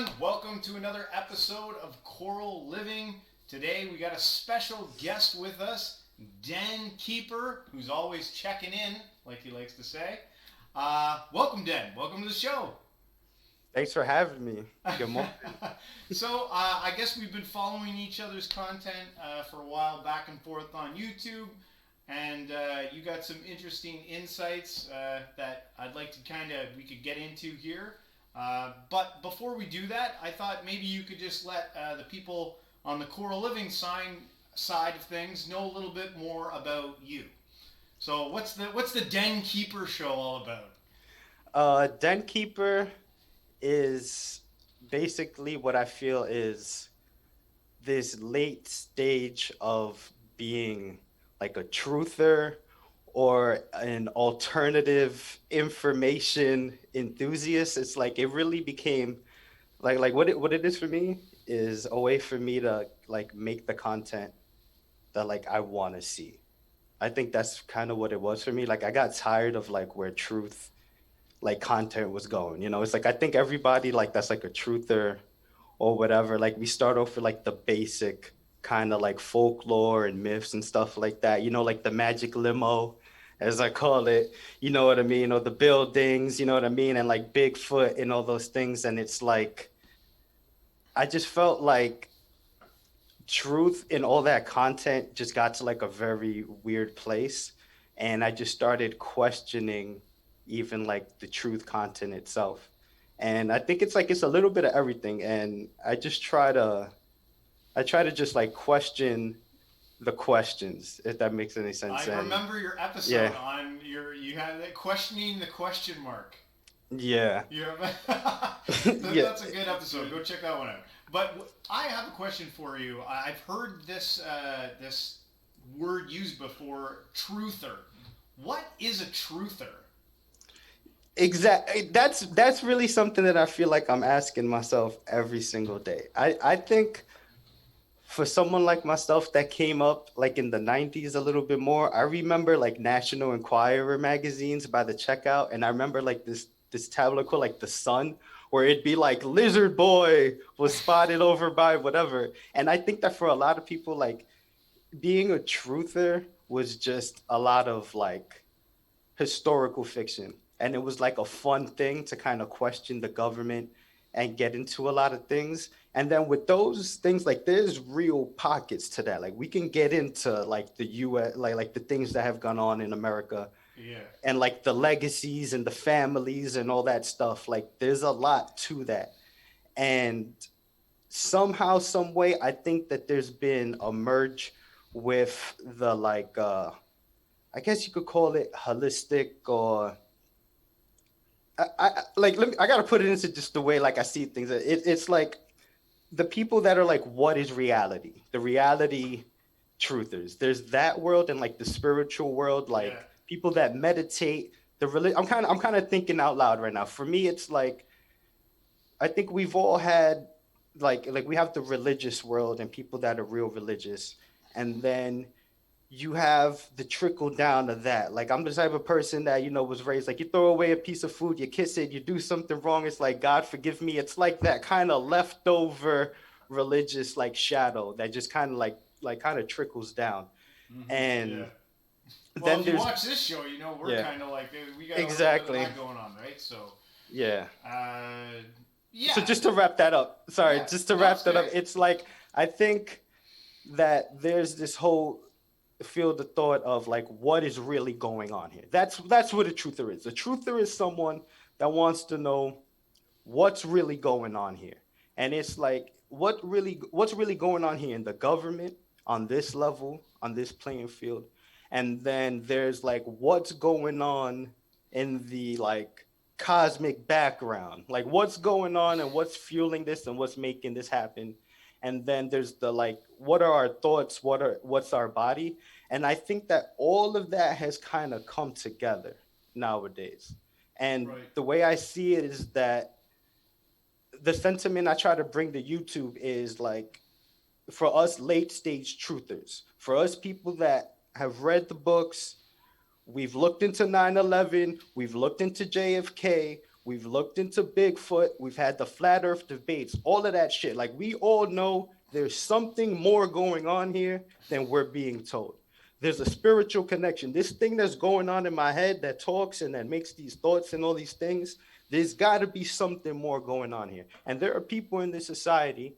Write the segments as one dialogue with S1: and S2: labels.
S1: everyone. Welcome to another episode of Coral Living. Today we got a special guest with us, Den Keeper, who's always checking in, like he likes to say. Welcome, Den. Welcome to the show.
S2: Thanks for having me. Good morning.
S1: I guess we've been following each other's content for a while, back and forth on YouTube, and you got some interesting insights that I'd like to we could get into here. But before we do that, I thought maybe you could just let the people on the Coral Living side of things know a little bit more about you. So what's the Den Keeper show all about?
S2: Den Keeper is basically what I feel is this late stage of being like a truther or an alternative information enthusiast. It's like it really became like what it is for me is a way for me to like make the content that like I want to see. I think that's kind of what it was for me. Like I got tired of like where truth like content was going. It's like I think everybody like that's like a truther or whatever. Like we start off with like the basic kind of like folklore and myths and stuff like that. Like the magic limo, as I call it. You know what I mean? Or the buildings. You know what I mean? And like Bigfoot and all those things. And it's like I just felt like truth in all that content just got to like a very weird place, and I just started questioning even like the truth content itself. And I think it's like it's a little bit of everything, and I try to just like question the questions, if that makes any sense.
S1: I
S2: And
S1: remember your episode
S2: yeah,
S1: on you had questioning the question mark.
S2: yeah.
S1: You remember?
S2: Yeah.
S1: That's a good episode. Go check that one out. But I have a question for you. I've heard this word used before, truther. What is a truther?
S2: Exactly. That's really something that I feel like I'm asking myself every single day. I think for someone like myself that came up like in the 90s a little bit more, I remember like National Enquirer magazines by the checkout, and I remember like this tablet called like The Sun, where it'd be like Lizard Boy was spotted over by whatever. And I think that for a lot of people, like being a truther was just a lot of like historical fiction. And it was like a fun thing to kind of question the government and get into a lot of things. And then with those things, like there's real pockets to that. Like we can get into like the US, like the things that have gone on in America
S1: Yeah.
S2: and like the legacies and the families and all that stuff. Like there's a lot to that. And somehow, some way, I think that there's been a merge with the like I guess you could call it holistic, or like let me, I gotta put it into just the way like I see things. It's like the people that are like, what is reality? The reality truthers. There's that world and like the spiritual world,
S1: Yeah.
S2: like people that meditate. I'm kind of thinking out loud right now. For me, it's like I think we've all had like we have the religious world and people that are real religious, and then you have the trickle down of that. Like I'm the type of person that was raised like you throw away a piece of food, you kiss it, you do something wrong, it's like God forgive me. It's like that kind of leftover religious like shadow that just kind of like kind of trickles down.
S1: Yeah.
S2: And
S1: Well,
S2: then
S1: if you
S2: there's
S1: watch this show, we're
S2: yeah,
S1: kind of like we got a little bit of
S2: exactly.
S1: that going on, right? So,
S2: Yeah.
S1: uh,
S2: So
S1: yeah,
S2: just to wrap that up, sorry,
S1: yeah.
S2: just to
S1: No,
S2: wrap
S1: it's
S2: that up,
S1: good.
S2: it's like I think that there's this whole field of thought of like what is really going on here. That's what a truther is. A truther is someone that wants to know what's really going on here. And it's like what's really going on here in the government, on this level, on this playing field. And then there's like what's going on in the like cosmic background. Like what's going on and what's fueling this and what's making this happen. And then there's the like what are our thoughts, what's our body? And I think that all of that has kind of come together nowadays. And
S1: Right.
S2: the way I see it is that the sentiment I try to bring to YouTube is like for us late stage truthers, for us people that have read the books, we've looked into 9/11, we've looked into JFK, We've looked into Bigfoot. We've had the flat earth debates, all of that shit. Like, we all know there's something more going on here than we're being told. There's a spiritual connection. This thing that's going on in my head that talks and that makes these thoughts and all these things, there's got to be something more going on here. And there are people in this society,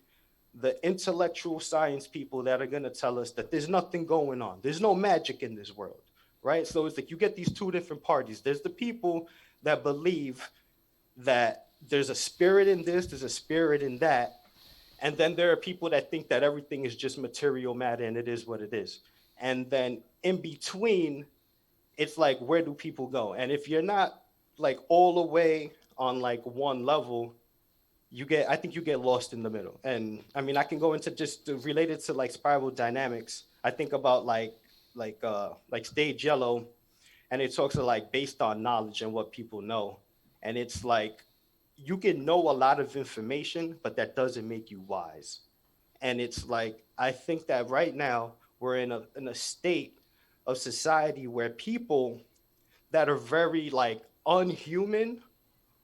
S2: the intellectual science people, that are going to tell us that there's nothing going on. There's no magic in this world, right? So it's like you get these two different parties. There's the people that believe that there's a spirit in this, there's a spirit in that. And then there are people that think that everything is just material matter and it is what it is. And then in between, it's like, where do people go? And if you're not like all the way on like one level, I think you get lost in the middle. And I mean, I can go into just related to like spiral dynamics. I think about like stage yellow, and it talks of like based on knowledge and what people know. And it's like you can know a lot of information, but that doesn't make you wise. And it's like I think that right now we're in a state of society where people that are very like unhuman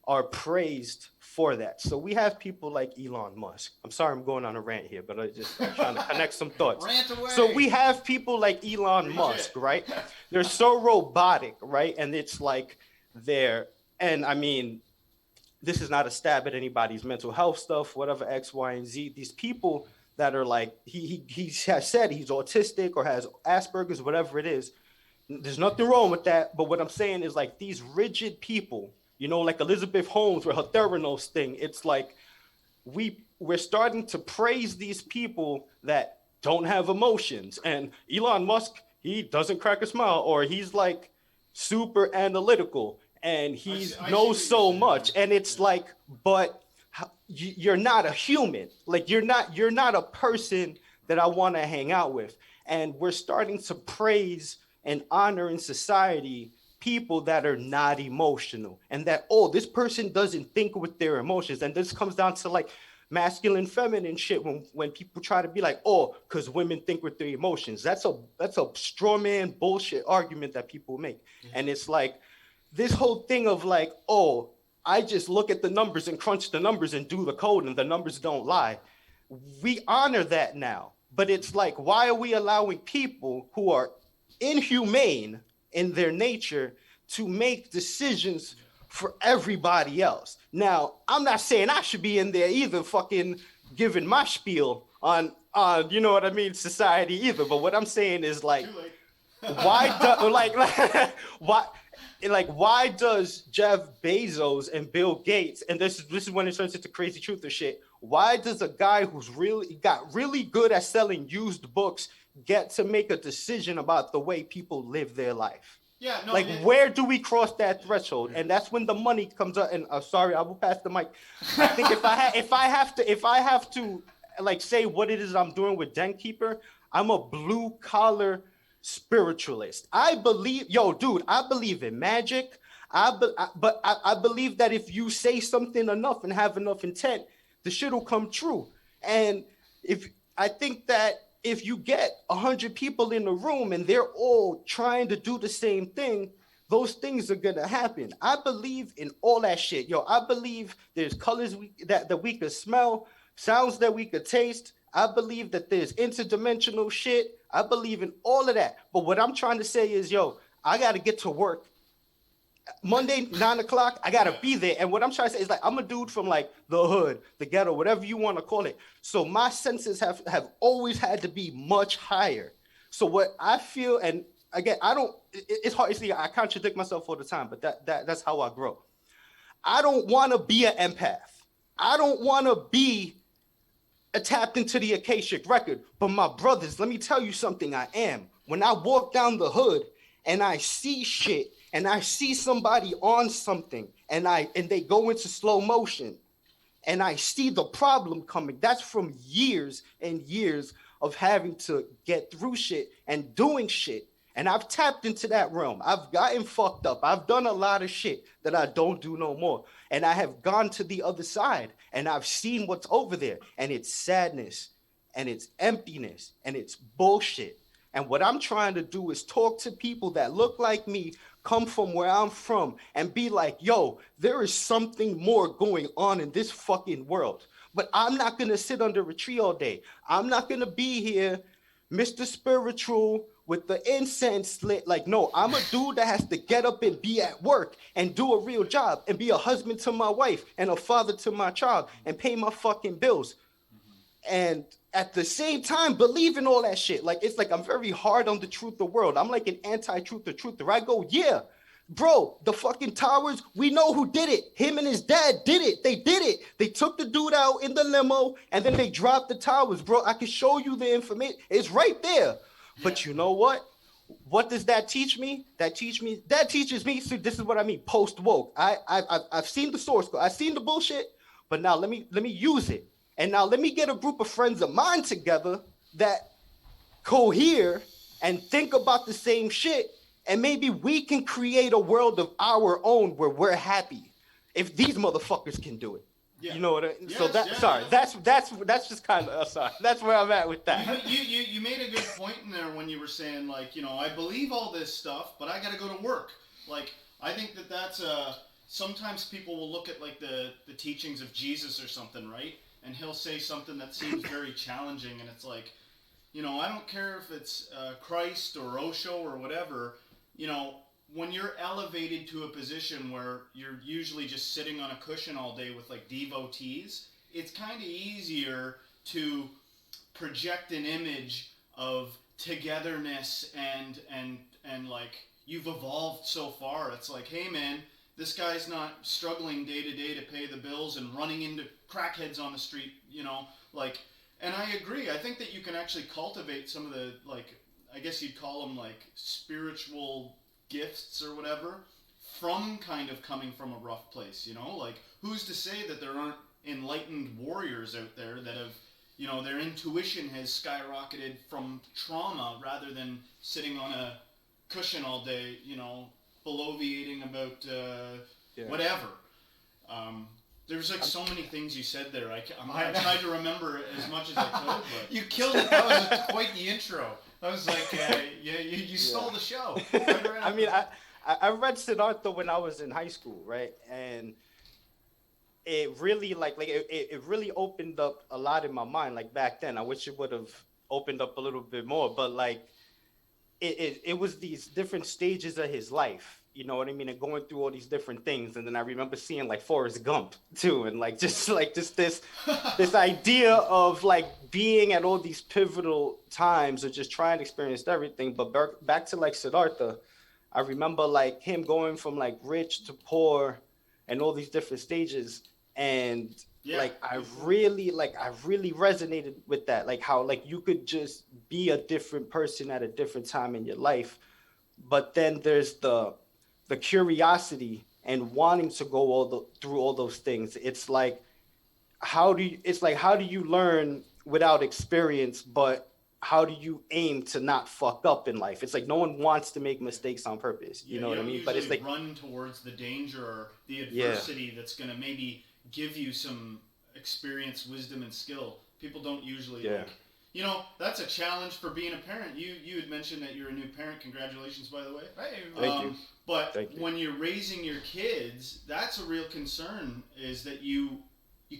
S2: are praised for that. So we have people like Elon Musk. I'm sorry I'm going on a rant here, but I'm trying to connect some thoughts.
S1: Rant away.
S2: So we have people like Elon Musk, right? They're so robotic, right? And it's like they're, and I mean, this is not a stab at anybody's mental health stuff, whatever, X, Y, and Z. These people that are like, he has said he's autistic or has Asperger's, whatever it is. There's nothing wrong with that. But what I'm saying is like these rigid people, like Elizabeth Holmes with her Theranos thing. It's like we're starting to praise these people that don't have emotions. And Elon Musk, he doesn't crack a smile, or he's like super analytical and he knows so much. And it's like, but you're not a human. Like you're not a person that I want to hang out with. And we're starting to praise and honor in society people that are not emotional, and that, oh, this person doesn't think with their emotions. And this comes down to like masculine feminine shit when people try to be like, oh, because women think with their emotions. That's a straw man bullshit argument that people make. And it's like this whole thing of like, oh, I just look at the numbers and crunch the numbers and do the code and the numbers don't lie. We honor that now, but it's like, why are we allowing people who are inhumane in their nature to make decisions for everybody else? Now, I'm not saying I should be in there either, fucking giving my spiel on you know what I mean, society either. But what I'm saying is like, why why does Jeff Bezos and Bill Gates, and this is when it turns into crazy truth or shit, why does a guy who's got really good at selling used books get to make a decision about the way people live their life?
S1: Yeah, no.
S2: Like, where do we cross that threshold? And that's when the money comes up. And sorry, I will pass the mic. I think if I have to like say what it is I'm doing with Den Keeper, I'm a blue collar spiritualist. I believe, dude, I believe in magic. But I believe that if you say something enough and have enough intent, the shit will come true. And I think that if you get 100 people in the room and they're all trying to do the same thing, those things are gonna happen. I believe in all that shit. I believe there's colors that we could smell, sounds that we could taste. I believe that there's interdimensional shit. I believe in all of that. But what I'm trying to say is, I gotta get to work Monday, 9:00, I gotta be there. And what I'm trying to say is like, I'm a dude from like the hood, the ghetto, whatever you want to call it. So my senses have always had to be much higher. So what I feel, and again, it's hard. See, I contradict myself all the time, but that's how I grow. I don't want to be an empath. I don't want to be tapped into the Akashic record. But my brothers, let me tell you something. I am. When I walk down the hood and I see shit, and I see somebody on something, and they go into slow motion, and I see the problem coming. That's from years and years of having to get through shit and doing shit. And I've tapped into that realm. I've gotten fucked up. I've done a lot of shit that I don't do no more. And I have gone to the other side, and I've seen what's over there. And it's sadness, and it's emptiness, and it's bullshit. And what I'm trying to do is talk to people that look like me, come from where I'm from and be like, yo, there is something more going on in this fucking world. But I'm not going to sit under a tree all day. I'm not going to be here, Mr. Spiritual, with the incense lit. Like, no, I'm a dude that has to get up and be at work and do a real job and be a husband to my wife and a father to my child and pay my fucking bills. And at the same time, believe in all that shit. Like, it's like I'm very hard on the truth of the world. I'm like an anti-truth or truther. I go, yeah, bro, the fucking towers, we know who did it. Him and his dad did it. They did it. They took the dude out in the limo and then they dropped the towers, bro. I can show you the information. It's right there. But you know what? What does that teach me? That teaches me. So this is what I mean. Post woke. I've seen the source code. I've seen the bullshit. But now let me use it. And now let me get a group of friends of mine together that cohere and think about the same shit. And maybe we can create a world of our own where we're happy. If these motherfuckers can do it. Yeah. You know what I mean? Yes, so that's just kind of sorry. That's where I'm at with that.
S1: You made a good point in there when you were saying, like, you know, I believe all this stuff, but I got to go to work. Like, I think that's sometimes people will look at like the teachings of Jesus or something, right? And he'll say something that seems very challenging, and it's like, you know, I don't care if it's Christ or Osho or whatever, you know, when you're elevated to a position where you're usually just sitting on a cushion all day with like devotees, it's kind of easier to project an image of togetherness and like you've evolved so far. It's like, hey man, this guy's not struggling day to day to pay the bills and running into crackheads on the street, you know, like, and I agree. I think that you can actually cultivate some of the, like, I guess you'd call them like spiritual gifts or whatever from kind of coming from a rough place, you know, like who's to say that there aren't enlightened warriors out there that have, you know, their intuition has skyrocketed from trauma rather than sitting on a cushion all day, you know, bloviating about whatever. There's like so many things you said there. I tried to remember as much as I could. But
S3: you killed it. That was quite the intro. I was like, you stole the show.
S2: I mean, I read Siddhartha when I was in high school, right? And it really it really opened up a lot in my mind. Like back then, I wish it would have opened up a little bit more. But like, it was these different stages of his life. You know what I mean? And going through all these different things. And then I remember seeing like Forrest Gump too. And like just this idea of like being at all these pivotal times or just trying to experience everything. But back to like Siddhartha, I remember like him going from like rich to poor and all these different stages. And I really resonated with that. Like how like you could just be a different person at a different time in your life. But then there's the curiosity and wanting to go through all those things. It's like how do you learn without experience, but how do you aim to not fuck up in life? It's like no one wants to make mistakes on purpose. You know what I mean?
S1: But it's like run towards the danger or the adversity that's going to maybe give you some experience, wisdom, and skill. People don't usually like, you know, that's a challenge for being a parent. You had mentioned that you're a new parent. Congratulations, by the way.
S2: Thank you.
S1: But when you're raising your kids, that's a real concern, is that you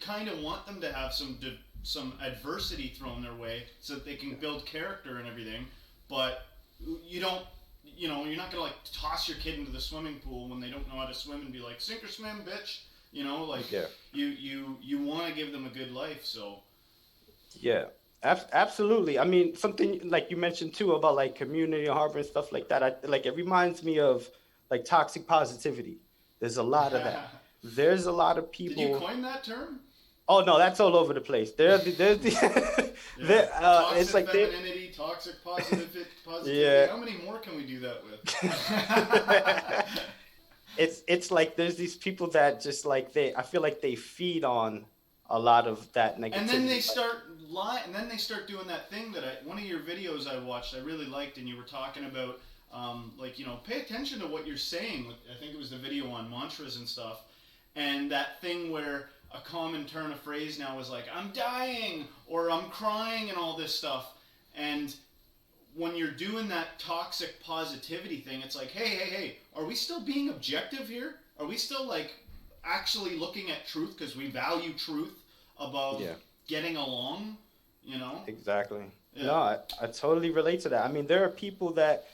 S1: kind of want them to have some adversity thrown their way so that they can build character and everything. But you don't, you know, you're not going to like toss your kid into the swimming pool when they don't know how to swim and be like, sink or swim, bitch. You know, like you want to give them a good life. So.
S2: Yeah. Absolutely. I mean, something like you mentioned too about like community harbor and stuff like that. It reminds me of like toxic positivity. There's a lot of that. There's a lot of people.
S1: Did you coin that term?
S2: Oh no, that's all over the place. There's
S1: it's like femininity, toxic positivity. Yeah. How many more can we do that
S2: with? It's like there's these people that just like I feel like they feed on a lot of that negativity.
S1: And then they start and then they start doing that thing that one of your videos I watched I really liked, and you were talking about like, you know, pay attention to what you're saying. I think it was the video on mantras and stuff, and that thing where a common turn of phrase now is like, I'm dying or I'm crying and all this stuff. And when you're doing that toxic positivity thing, it's like, hey, are we still being objective here? Are we still like actually looking at truth because we value truth above
S2: Yeah.
S1: getting along? You know?
S2: Exactly.
S1: Yeah.
S2: No, I totally relate to that. I mean, there are people that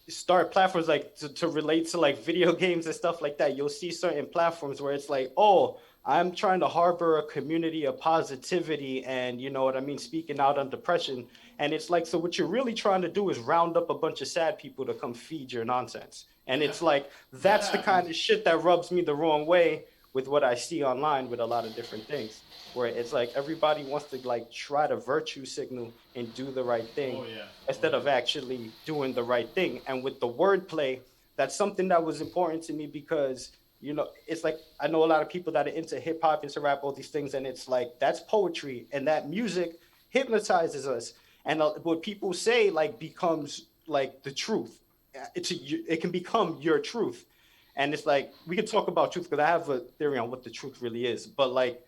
S2: start platforms like to relate to like video games and stuff like that. You'll see certain platforms where it's like, oh, I'm trying to harbor a community of positivity and you know what I mean, speaking out on depression. And it's like, so what you're really trying to do is round up a bunch of sad people to come feed your nonsense. And
S1: Yeah.
S2: it's like,
S1: That
S2: that's the kind
S1: happens.
S2: of shit that rubs me the wrong way with what I see online with a lot of different things. Where it's like everybody wants to like try to virtue signal and do the right
S1: Oh
S2: thing
S1: yeah. Oh
S2: instead
S1: yeah.
S2: of actually doing the right thing. And with the wordplay, that's something that was important to me because you know it's like I know a lot of people that are into hip hop, into rap, all these things, and it's like that's poetry, and that music hypnotizes us. And what people say like becomes like the truth. It can become your truth, and it's like we can talk about truth because I have a theory on what the truth really is. But like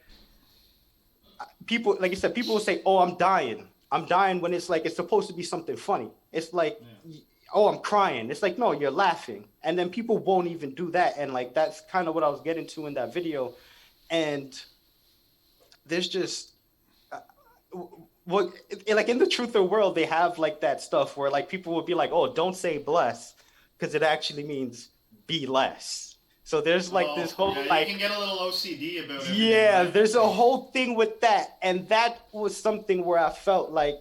S2: people, like you said, people will say, "Oh, I'm dying. I'm dying," when it's like it's supposed to be something funny. It's like,
S1: Yeah.
S2: "Oh, I'm crying." It's like, no, you're laughing, and then people won't even do that. And like that's kind of what I was getting to in that video. And there's just what like in the truth of the world, they have like that stuff where like people will be like, "Oh, don't say bless," because it actually means be less. So there's like
S1: Oh
S2: this whole
S1: yeah. You can
S2: like
S1: get a little OCD about everything,
S2: yeah,
S1: right?
S2: there's a whole thing with that. And that was something where I felt like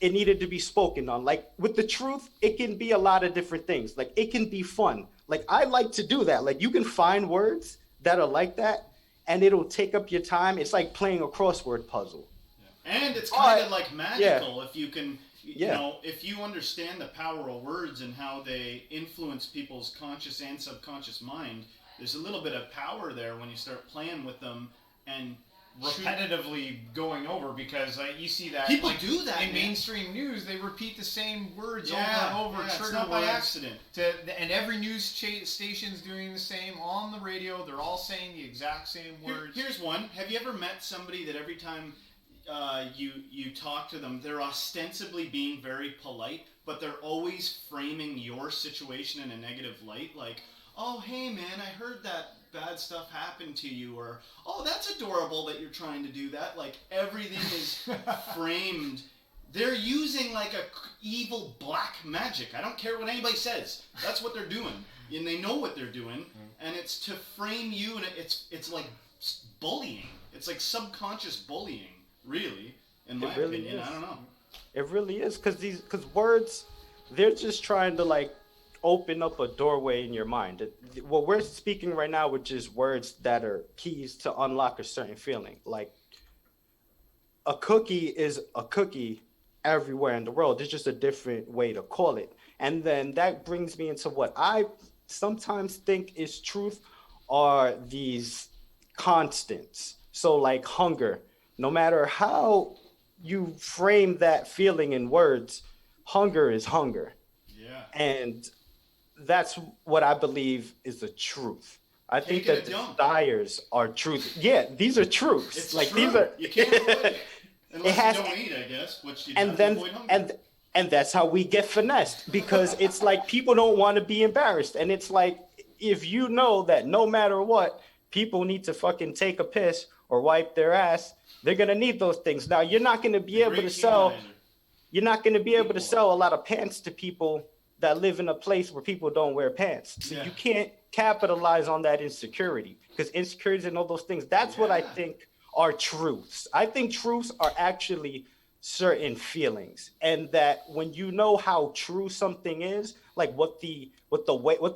S2: it needed to be spoken on. Like with the truth, it can be a lot of different things. Like it can be fun. Like I like to do that. Like you can find words that are like that and it'll take up your time. It's like playing a crossword puzzle.
S1: And it's kind of
S2: But
S1: like
S2: yeah,
S1: magical if you can, you
S2: yeah,
S1: know, if you understand the power of words and how they influence people's conscious and subconscious mind. There's a little bit of power there when you start playing with them and
S3: Repetitively going over because you see that
S1: people
S3: like
S1: do that
S3: in
S1: man.
S3: mainstream news. They repeat the same words
S1: Yeah,
S3: over and over,
S1: yeah, it's
S3: trigger
S1: not by
S3: words.
S1: accident.
S3: And every news station's doing the same on the radio. They're all saying the exact same words.
S1: Here's one. Have you ever met somebody that every time you talk to them, they're ostensibly being very polite, but they're always framing your situation in a negative light, like, "Oh, hey man, I heard that bad stuff happened to you," or "Oh, that's adorable that you're trying to do that." Like everything is framed. They're using like a evil black magic. I don't care what anybody says. That's what they're doing, and they know what they're doing, and it's to frame you, and it's like bullying. It's like subconscious bullying, really, in my
S2: it really
S1: opinion.
S2: is.
S1: I don't know.
S2: It really is because words, they're just trying to like open up a doorway in your mind. What we're speaking right now, which is words that are keys to unlock a certain feeling. Like a cookie is a cookie everywhere in the world. It's just a different way to call it. And then that brings me into what I sometimes think is truth are these constants. So like hunger, no matter how you frame that feeling in words, hunger is hunger.
S1: Yeah.
S2: And that's what I believe is the truth. I think
S1: Taking a
S2: that
S1: dump.
S2: desires are truth. Yeah, these are truths.
S1: It's
S2: Like these
S1: true.
S2: are
S1: You can't avoid it.
S2: it
S1: Unless you
S2: has
S1: don't eat, I guess, which you'd
S2: and
S1: have to
S2: then
S1: avoid hunger.
S2: and that's how we get finessed because it's like people don't want to be embarrassed and it's like if you know that no matter what people need to fucking take a piss or wipe their ass, they're going to need those things. Now
S1: The great humanizer.
S2: you're not going to be able to
S1: Equalizer.
S2: sell a lot of pants to people that live in a place where people don't wear pants. So
S1: Yeah.
S2: you can't capitalize on that insecurity because insecurities and all those things, that's what I
S1: Yeah.
S2: think are truths. I think truths are actually certain feelings and that when you know how true something is, like what the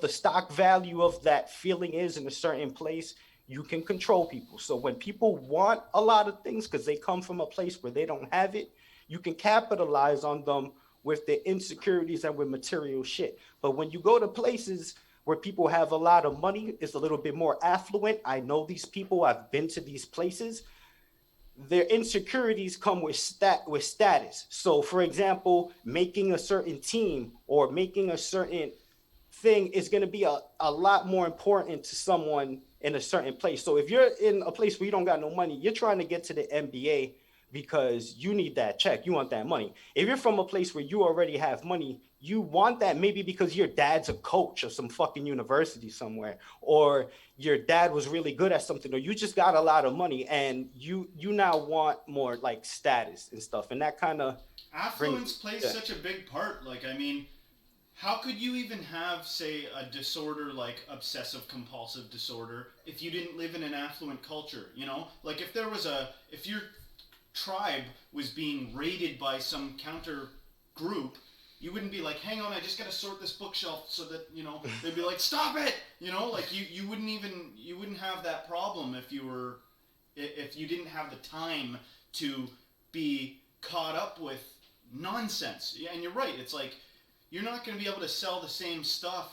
S2: stock value of that feeling is in a certain place, you can control people. So when people want a lot of things because they come from a place where they don't have it, you can capitalize on them with their insecurities and with material shit. But when you go to places where people have a lot of money, it's a little bit more affluent. I know these people, I've been to these places. Their insecurities come with status. So for example, making a certain team or making a certain thing is going to be a lot more important to someone in a certain place. So if you're in a place where you don't got no money, you're trying to get to the NBA because you need that check, you want that money. If you're from a place where you already have money, you want that maybe because your dad's a coach of some fucking university somewhere, or your dad was really good at something, or you just got a lot of money and you now want more like status and stuff, and that kind of
S1: Affluence
S2: brings
S1: plays
S2: yeah.
S1: such a big part. Like, I mean, how could you even have, say, a disorder like obsessive compulsive disorder if you didn't live in an affluent culture? You know, like if your tribe was being raided by some counter group, you wouldn't be like, hang on, I just gotta sort this bookshelf so that, you know, they'd be like, stop it, you know, like you wouldn't have that problem if you didn't have the time to be caught up with nonsense. Yeah, and you're right, it's like you're not going to be able to sell the same stuff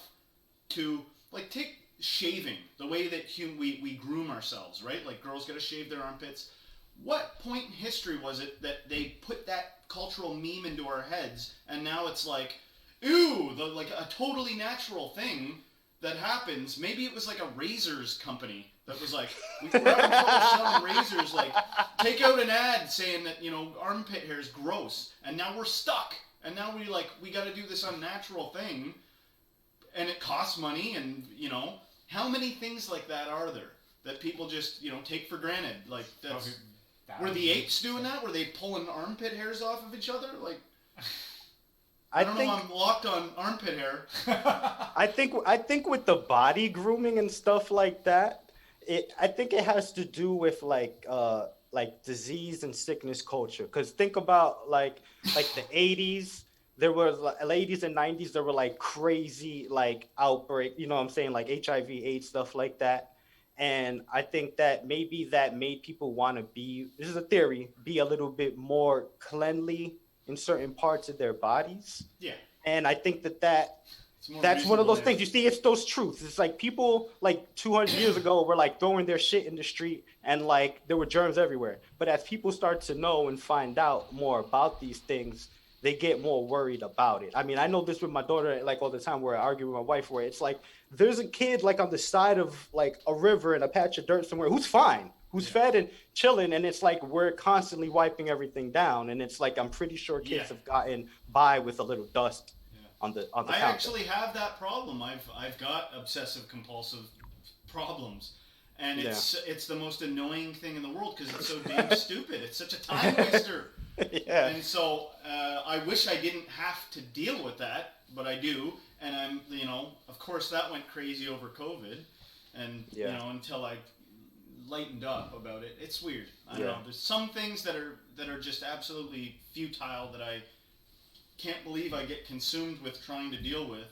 S1: to, like, take shaving, the way that we groom ourselves, right? Like, girls got to shave their armpits. What point in history was it that they put that cultural meme into our heads, and now it's like, ooh, like a totally natural thing that happens? Maybe it was like a razors company that was like, we're having trouble selling razors, like, take out an ad saying that, you know, armpit hair is gross, and now we're stuck. And now we got to do this unnatural thing, and it costs money, and, you know, how many things like that are there that people just, you know, take for granted? Like, were the apes doing that? Were they pulling armpit hairs off of each other? Like, I don't know. I'm locked on armpit hair.
S2: I think with the body grooming and stuff like that, I think it has to do with like disease and sickness culture. Because think about like the 80s, there were like 80s and 90s, there were like crazy like outbreak, you know what I'm saying, like HIV, AIDS, stuff like that. And I think that maybe that made people want to be, this is a theory, be a little bit more cleanly in certain parts of their bodies.
S1: Yeah.
S2: And I think that
S1: It's more
S2: that's one of those
S1: reasonable
S2: things. You see, it's those truths. It's like people like 200 years ago were like throwing their shit in the street and like there were germs everywhere. But as people start to know and find out more about these things, they get more worried about it. I mean, I know this with my daughter like all the time where I argue with my wife where it's like there's a kid like on the side of like a river in a patch of dirt somewhere who's fine, who's fed and chilling, and it's like we're constantly wiping everything down, and it's like I'm pretty sure kids have gotten by with a little dust on the
S1: I
S2: counter.
S1: actually have that problem. I've got obsessive compulsive problems, and it's the most annoying thing in the world because it's so damn stupid. It's such a time waster.
S2: Yeah.
S1: And so I wish I didn't have to deal with that, but I do. And I'm, you know, of course that went crazy over COVID, and you know, until I lightened up about it, it's weird. I don't know. There's some things that are just absolutely futile that I can't believe I get consumed with trying to deal with.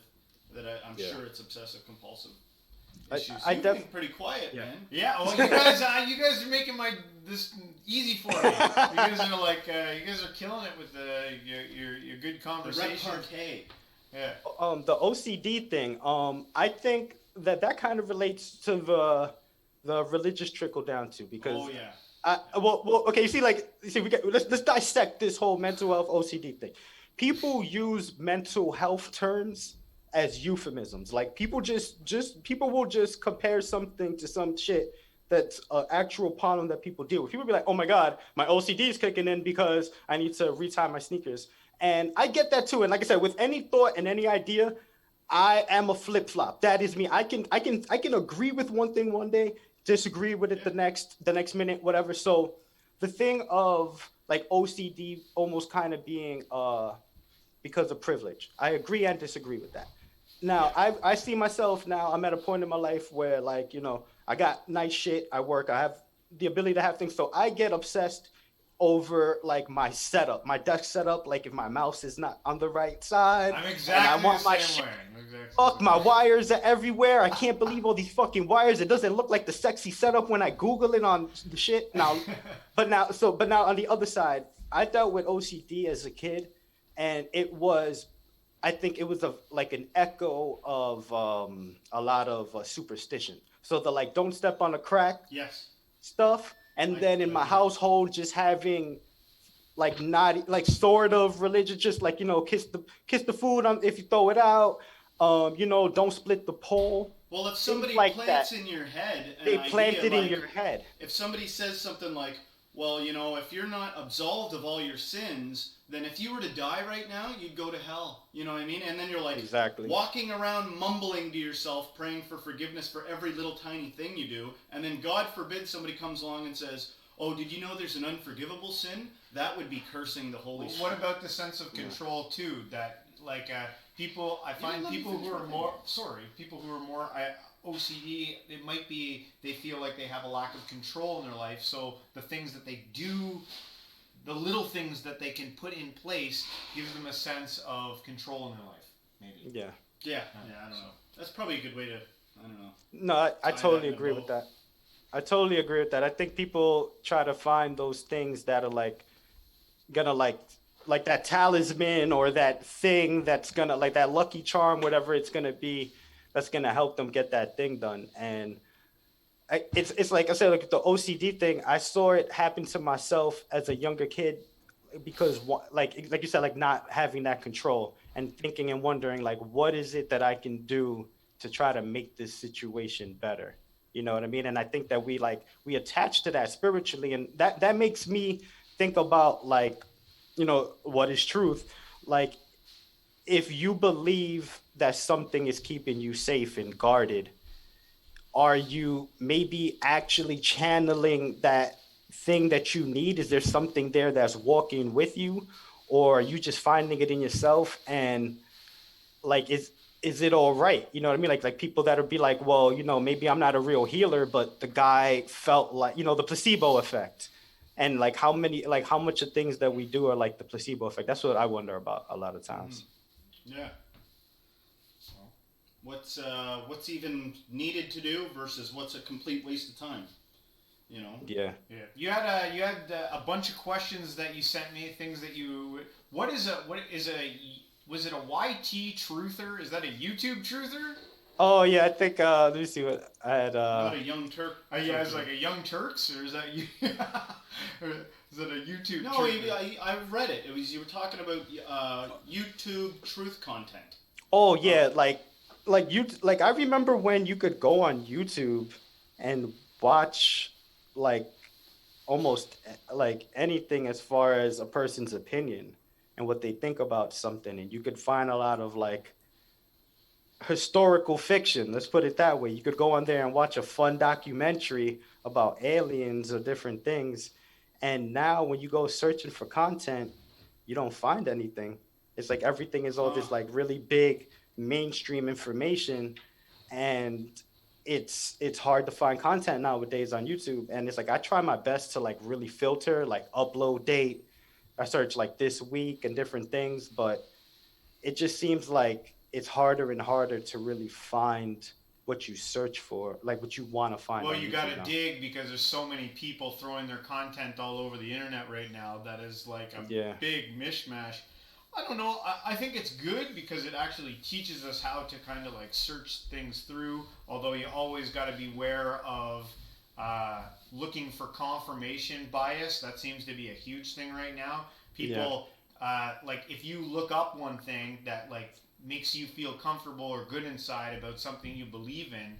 S1: That I'm sure it's obsessive compulsive issues. You've been pretty quiet, man.
S3: Yeah. Well, you guys are making this easy for me. You guys are like you guys are killing it with your good conversation.
S1: Yeah.
S2: The OCD thing. I think that kind of relates to the religious trickle down too, because okay. You see, let's dissect this whole mental health OCD thing. People use mental health terms as euphemisms. Like people people will just compare something to some shit that's an actual problem that people deal with. People be like, oh my God, my OCD is kicking in because I need to retie my sneakers. And I get that too. And like I said, with any thought and any idea, I am a flip flop. That is me. I can agree with one thing one day, disagree with it the next minute, whatever. So the thing of like OCD almost kind of being because of privilege, I agree and disagree with that. Now I see myself now. I'm at a point in my life where like, you know, I got nice shit. I work. I have the ability to have things. So I get obsessed over like my setup, my desk setup. Like if my mouse is not on the right side,
S3: I'm exactly and I want my shit.
S2: Fuck, my wires are everywhere. I can't believe all these fucking wires. It doesn't look like the sexy setup when I Google it on the shit now. But now on the other side, I dealt with OCD as a kid, and I think it was like an echo of a lot of superstition. So the like don't step on a crack stuff. And then in my household, just having like not like sort of religious, just like, you know, kiss the food if you throw it out. You know, don't split the pole.
S1: Well, if somebody plants in your head,
S2: they plant it in your head.
S1: If somebody says something like,
S4: well, you know, if you're not absolved of all your sins, then if you were to die right now, you'd go to hell. You know what I mean? And then you're like
S2: Exactly.
S4: walking around mumbling to yourself, praying for forgiveness for every little tiny thing you do. And then God forbid somebody comes along and says, oh, did you know there's an unforgivable sin? That would be cursing the Holy Spirit.
S1: What about the sense of control too? That like people, I find people who are more OCD, it might be they feel like they have a lack of control in their life. So the things that they do, the little things that they can put in place, gives them a sense of control in their life. Maybe.
S2: Yeah.
S4: Yeah, I don't know. That's probably a good way to, I don't know.
S2: No, I
S4: Tie
S2: totally
S4: that in a
S2: agree
S4: bow.
S2: with that. I totally agree with that. I think people try to find those things that are like gonna like that talisman or that thing that's gonna like that lucky charm, whatever it's gonna be, that's gonna help them get that thing done. And it's like I said, like the OCD thing. I saw it happen to myself as a younger kid because like you said, like not having that control and thinking and wondering like what is it that I can do to try to make this situation better. You know what I mean? And I think that we attach to that spiritually, and that makes me think about like, you know, what is truth. Like if you believe that something is keeping you safe and guarded, are you maybe actually channeling that thing that you need? Is there something there that's walking with you, or are you just finding it in yourself? And like, is it all right? You know what I mean? Like people that would be like, well, you know, maybe I'm not a real healer, but the guy felt like, you know, the placebo effect. And like how much of things that we do are like the placebo effect. That's what I wonder about a lot of times.
S4: Yeah. What's even needed to do versus what's a complete waste of time, you know?
S2: Yeah.
S1: Yeah. You had a bunch of questions that you sent me. Things that you. What is a was it a YT truther? Is that a YouTube truther?
S2: Oh yeah, I think let me see what I had
S4: Not a young Turk.
S1: Yeah, it's like a Young Turks, or is that you? Or is it a YouTube?
S4: No,
S1: truther?
S4: I read it. It was you were talking about YouTube truth content.
S2: Oh yeah, like you like I remember when you could go on YouTube and watch like almost like anything as far as a person's opinion and what they think about something, and you could find a lot of like historical fiction, let's put it that way. You could go on there and watch a fun documentary about aliens or different things, and now when you go searching for content, you don't find anything. It's like everything is all this like really big mainstream information, and it's hard to find content nowadays on YouTube. And it's like I try my best to like really filter, like upload date. I search like this week and different things, but it just seems like it's harder and harder to really find what you search for, like what you want to find.
S1: Well,
S2: on
S1: you
S2: YouTube
S1: got to
S2: now.
S1: dig because there's so many people throwing their content all over the internet right now that is like a
S2: Yeah.
S1: big mishmash. I don't know. I think it's good because it actually teaches us how to kind of like search things through. Although you always got to be aware of looking for confirmation bias. That seems to be a huge thing right now. People like if you look up one thing that like makes you feel comfortable or good inside about something you believe in,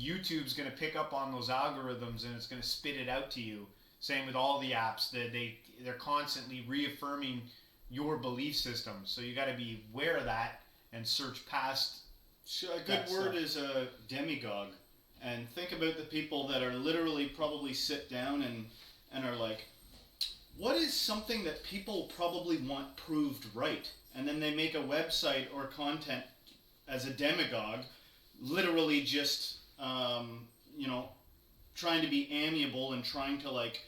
S1: YouTube's going to pick up on those algorithms and it's going to spit it out to you. Same with all the apps. They're constantly reaffirming your belief system. So you got to be aware of that and search past.
S4: A good word is a demagogue. And think about the people that are literally probably sit down and are like, what is something that people probably want proved right? And then they make a website or content as a demagogue, literally just, trying to be amiable and trying to like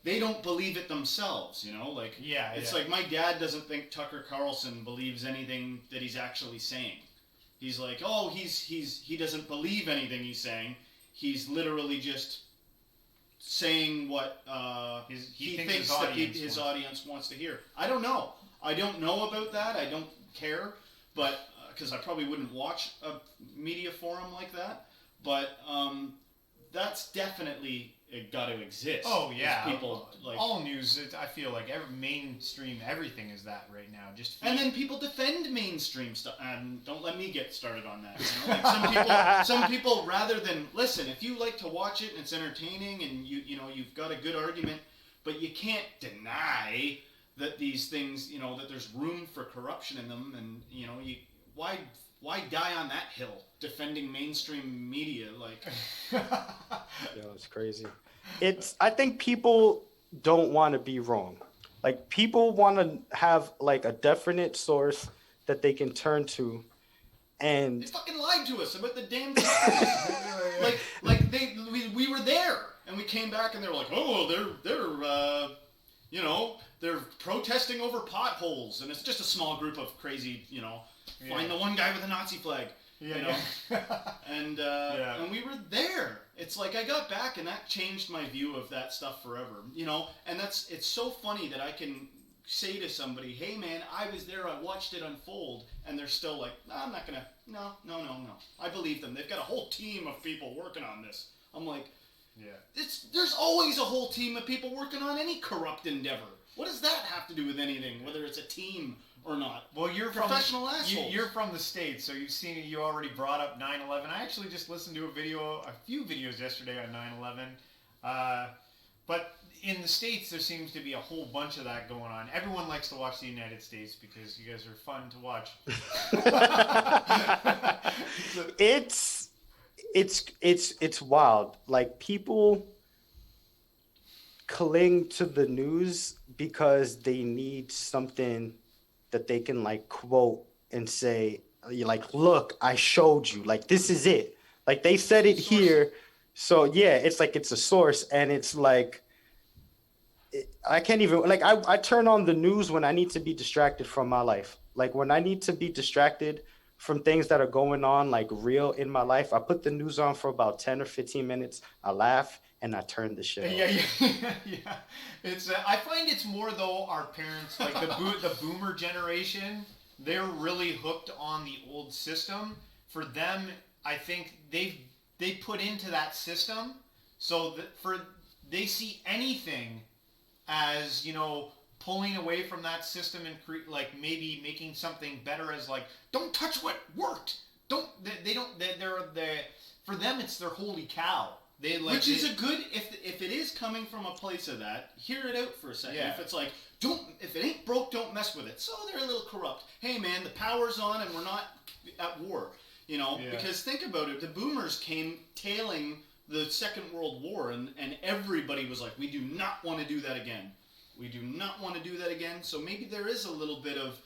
S4: they don't believe it themselves, like it's like my dad doesn't think Tucker Carlson believes anything that he's actually saying. He's like, oh, he doesn't believe anything he's saying. He's literally just saying what he thinks that his audience wants to hear. I don't know. I don't know about that. I don't care, but because I probably wouldn't watch a media forum like that. But that's definitely it got to exist.
S1: Oh yeah,
S4: people like
S1: all news. I feel like every mainstream, everything is that right now. Just
S4: and then people defend mainstream stuff. And don't let me get started on that. You know? Like some people rather than listen. If you like to watch it and it's entertaining and you've got a good argument, but you can't deny that these things that there's room for corruption in them, and why die on that hill defending mainstream media like
S2: It's crazy. I think people don't want to be wrong. Like people want to have like a definite source that they can turn to, and
S4: they fucking lied to us about the damn we were there and we came back and they were like, oh, they're protesting over potholes, and it's just a small group of crazy, find the one guy with a Nazi flag, and we were there. It's like I got back and that changed my view of that stuff forever, and it's so funny that I can say to somebody, hey man, I was there, I watched it unfold, and they're still like, I'm not gonna, no. I believe them. They've got a whole team of people working on this. I'm like, there's always a whole team of people working on any corrupt endeavor. What does that have to do with anything, whether it's a team or not?
S1: Well, you're
S4: professional assholes.
S1: You're from the States, so you've seen it. You already brought up 9/11. I actually just listened to a few videos yesterday on 9/11. But in the States, there seems to be a whole bunch of that going on. Everyone likes to watch the United States because you guys are fun to watch.
S2: It's wild. Like people cling to the news because they need something that they can like quote and say, like, look, I showed you, like, this is it. Like they said it here. So yeah, it's like, it's a source, and it's like, I can't even, like, I turn on the news when I need to be distracted from my life. Like when I need to be distracted from things that are going on, like real in my life, I put the news on for about 10 or 15 minutes. I laugh and I turn the shit off.
S1: Yeah. It's I find it's more though our parents, like the boomer generation, they're really hooked on the old system. For them, I think they put into that system, so that they see anything as pulling away from that system and like maybe making something better, as like, don't touch what worked. For them it's their holy cow. Which is a good, if it is coming from a place of that, hear it out for a second. Yeah. If it's like, if it ain't broke, don't mess with it. So they're a little corrupt. Hey man, the power's on and we're not at war. Because think about it, the boomers came tailing the Second World War, and everybody was like, we do not want to do that again. We do not want to do that again. So maybe there is a little bit of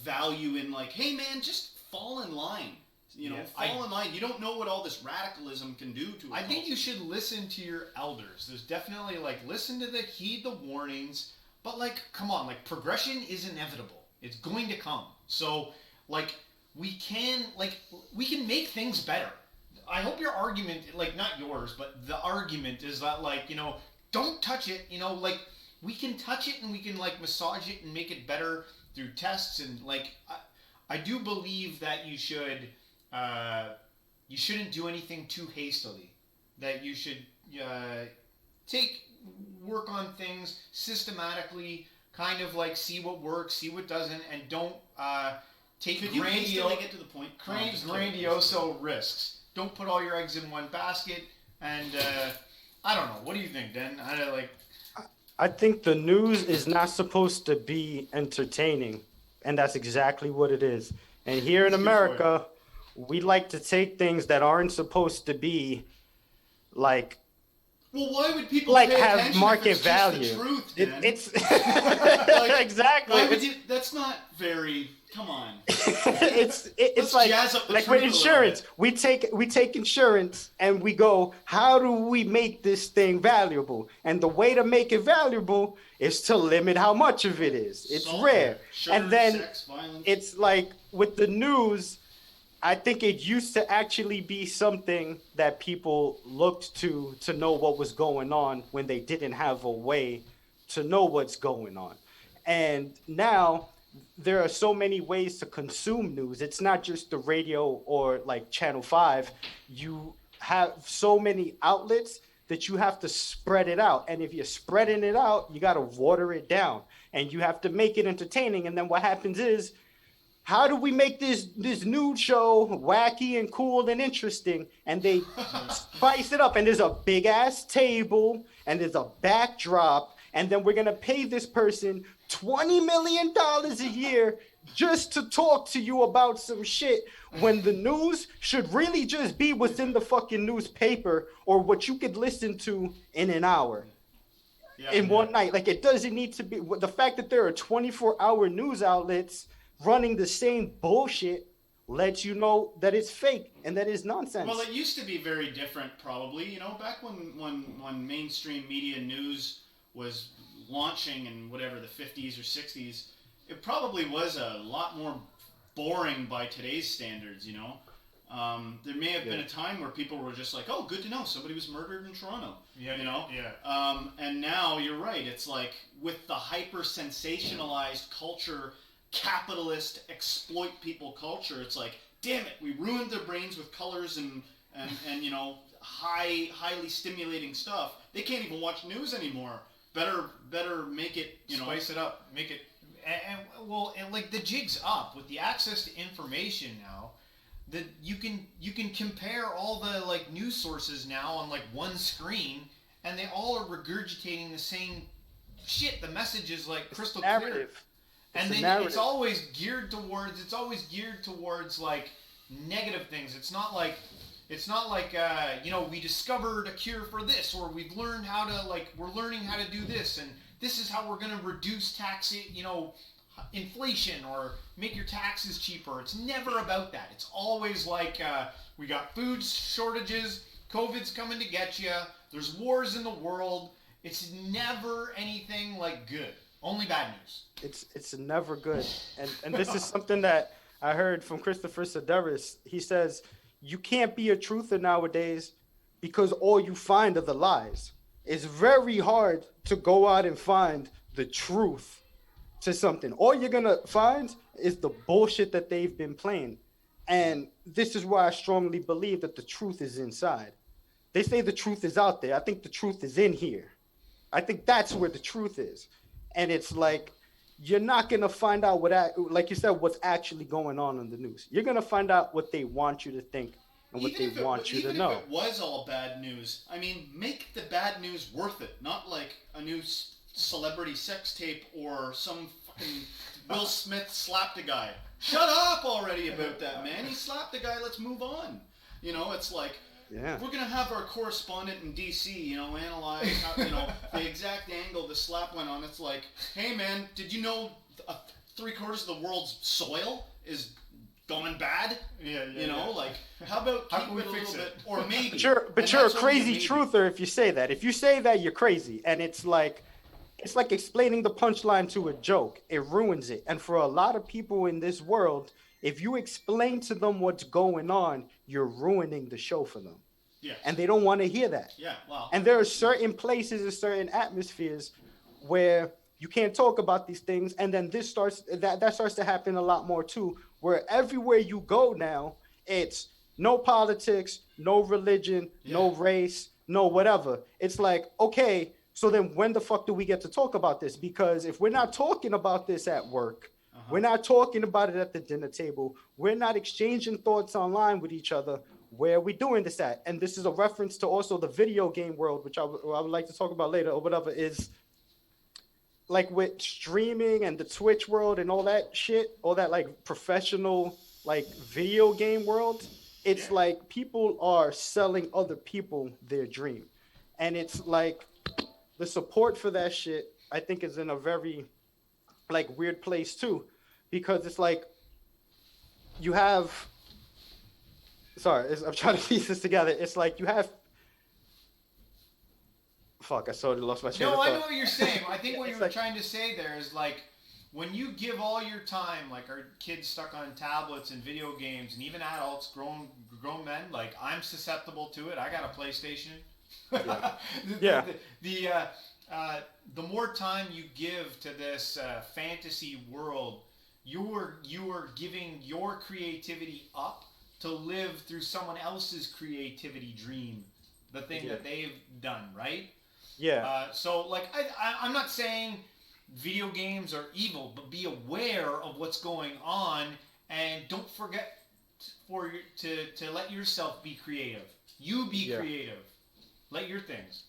S1: value in like, hey man, just fall in line. Fall in line. You don't know what all this radicalism can do to I think you should listen to your elders. There's definitely listen to heed the warnings, but come on, progression is inevitable. It's going to come. So we can make things better. I hope your argument, not yours, but the argument is that don't touch it, we can touch it and we can massage it and make it better through tests, and I do believe that you shouldn't do anything too hastily. That you should work on things systematically, kind of see what works, see what doesn't, and don't take grandiose risks. Don't put all your eggs in one basket. And I don't know. What do you think, Den?
S2: I think the news is not supposed to be entertaining, and that's exactly what it is. And here in America, we like to take things that aren't supposed to be
S4: well, why would people pay
S2: have
S4: attention
S2: market
S4: if it's
S2: value?
S4: Just the truth,
S2: It's exactly.
S4: Why would that's not very. Come on.
S2: it's like with insurance. We take insurance and we go, how do we make this thing valuable? And the way to make it valuable is to limit how much of it is. It's rare.
S4: Sugar,
S2: and then
S4: sex, violence.
S2: It's like with the news, I think it used to actually be something that people looked to know what was going on when they didn't have a way to know what's going on. And now there are so many ways to consume news. It's not just the radio or Channel 5. You have so many outlets that you have to spread it out. And if you're spreading it out, you got to water it down. And you have to make it entertaining. And then what happens is, how do we make this nude show wacky and cool and interesting? And they spice it up. And there's a big ass table and there's a backdrop. And then we're gonna pay this person $20 million a year just to talk to you about some shit, when the news should really just be what's in the fucking newspaper or what you could listen to in an hour. In one night. Like, it doesn't need to be the fact that there are 24-hour news outlets running the same bullshit lets you know that it's fake and that it's nonsense.
S4: Well, it used to be very different, probably. You know, back when mainstream media news was launching in whatever the 50s or 60s, it probably was a lot more boring by today's standards. You know, there may have been a time where people were just like, "Oh, good to know somebody was murdered in Toronto."
S1: Yeah,
S4: you know.
S1: Yeah.
S4: And now you're right. It's like with the hyper sensationalized culture, capitalist exploit people culture. It's like, damn it, we ruined their brains with colors and you know, highly stimulating stuff. They can't even watch news anymore. Better make it, you know,
S1: spice it up, make it, and like the jig's up with the access to information now. That you can compare all the like news sources now on like one screen, and they all are regurgitating the same shit. The message is like crystal clear. And then it's always geared towards like negative things. It's not like you know, we discovered a cure for this, or we've learned how to we're learning how to do this, and this is how we're going to reduce inflation or make your taxes cheaper. It's never about that. It's always like we got food shortages, COVID's coming to get you. There's wars in the world. It's never anything like good. Only bad news.
S2: It's never good. And this is something that I heard from Christopher Sedaris. He says, you can't be a truther nowadays because all you find are the lies. It's very hard to go out and find the truth to something. All you're going to find is the bullshit that they've been playing. And this is why I strongly believe that the truth is inside. They say the truth is out there. I think the truth is in here. I think that's where the truth is. And it's like, you're not going to find out like you said, what's actually going on in the news. You're going to find out what they want you to think and what they want you to know.
S4: Even if it was all bad news, I mean, make the bad news worth it. Not like a new celebrity sex tape or some fucking Will Smith slapped a guy. Shut up already about that, man. He slapped a guy. Let's move on. You know, it's like, we're going to have our correspondent in D.C., you know, analyze how, you know, the exact angle the slap went on. It's like, hey, man, did you know 3/4 of the world's soil is going bad? You know, like, how about keep it a little bit, or maybe.
S2: But you're a crazy truther if you say that. If you say that, you're crazy. And it's like explaining the punchline to a joke. It ruins it. And for a lot of people in this world, if you explain to them what's going on, you're ruining the show for them.
S4: Yeah.
S2: And they don't want to hear that.
S4: Yeah, wow.
S2: And there are certain places and certain atmospheres where you can't talk about these things. And then that starts to happen a lot more too, where everywhere you go now, it's no politics, no religion, no race, no whatever. It's like, okay, so then when the fuck do we get to talk about this? Because if we're not talking about this at work, we're not talking about it at the dinner table, we're not exchanging thoughts online with each other, where are we doing this at? And this is a reference to also the video game world, which I would like to talk about later or whatever, is like with streaming and the Twitch world and all that shit, all that like professional like video game world, it's like people are selling other people their dream. And it's like the support for that shit, I think, is in a very like weird place too, because it's like you have, I'm trying to piece this together. It's like you have, I sort of lost my train of thought.
S1: No, I know what you're saying. I think what you were trying to say there is like, when you give all your time, like our kids stuck on tablets and video games, and even adults, grown men, like I'm susceptible to it. I got a PlayStation. The more time you give to this fantasy world, you are giving your creativity up to live through someone else's creativity dream the thing that they've done, right?
S2: Yeah.
S1: So, like, I'm not saying video games are evil, but be aware of what's going on, and don't forget to let yourself be creative. You be creative. Let your things.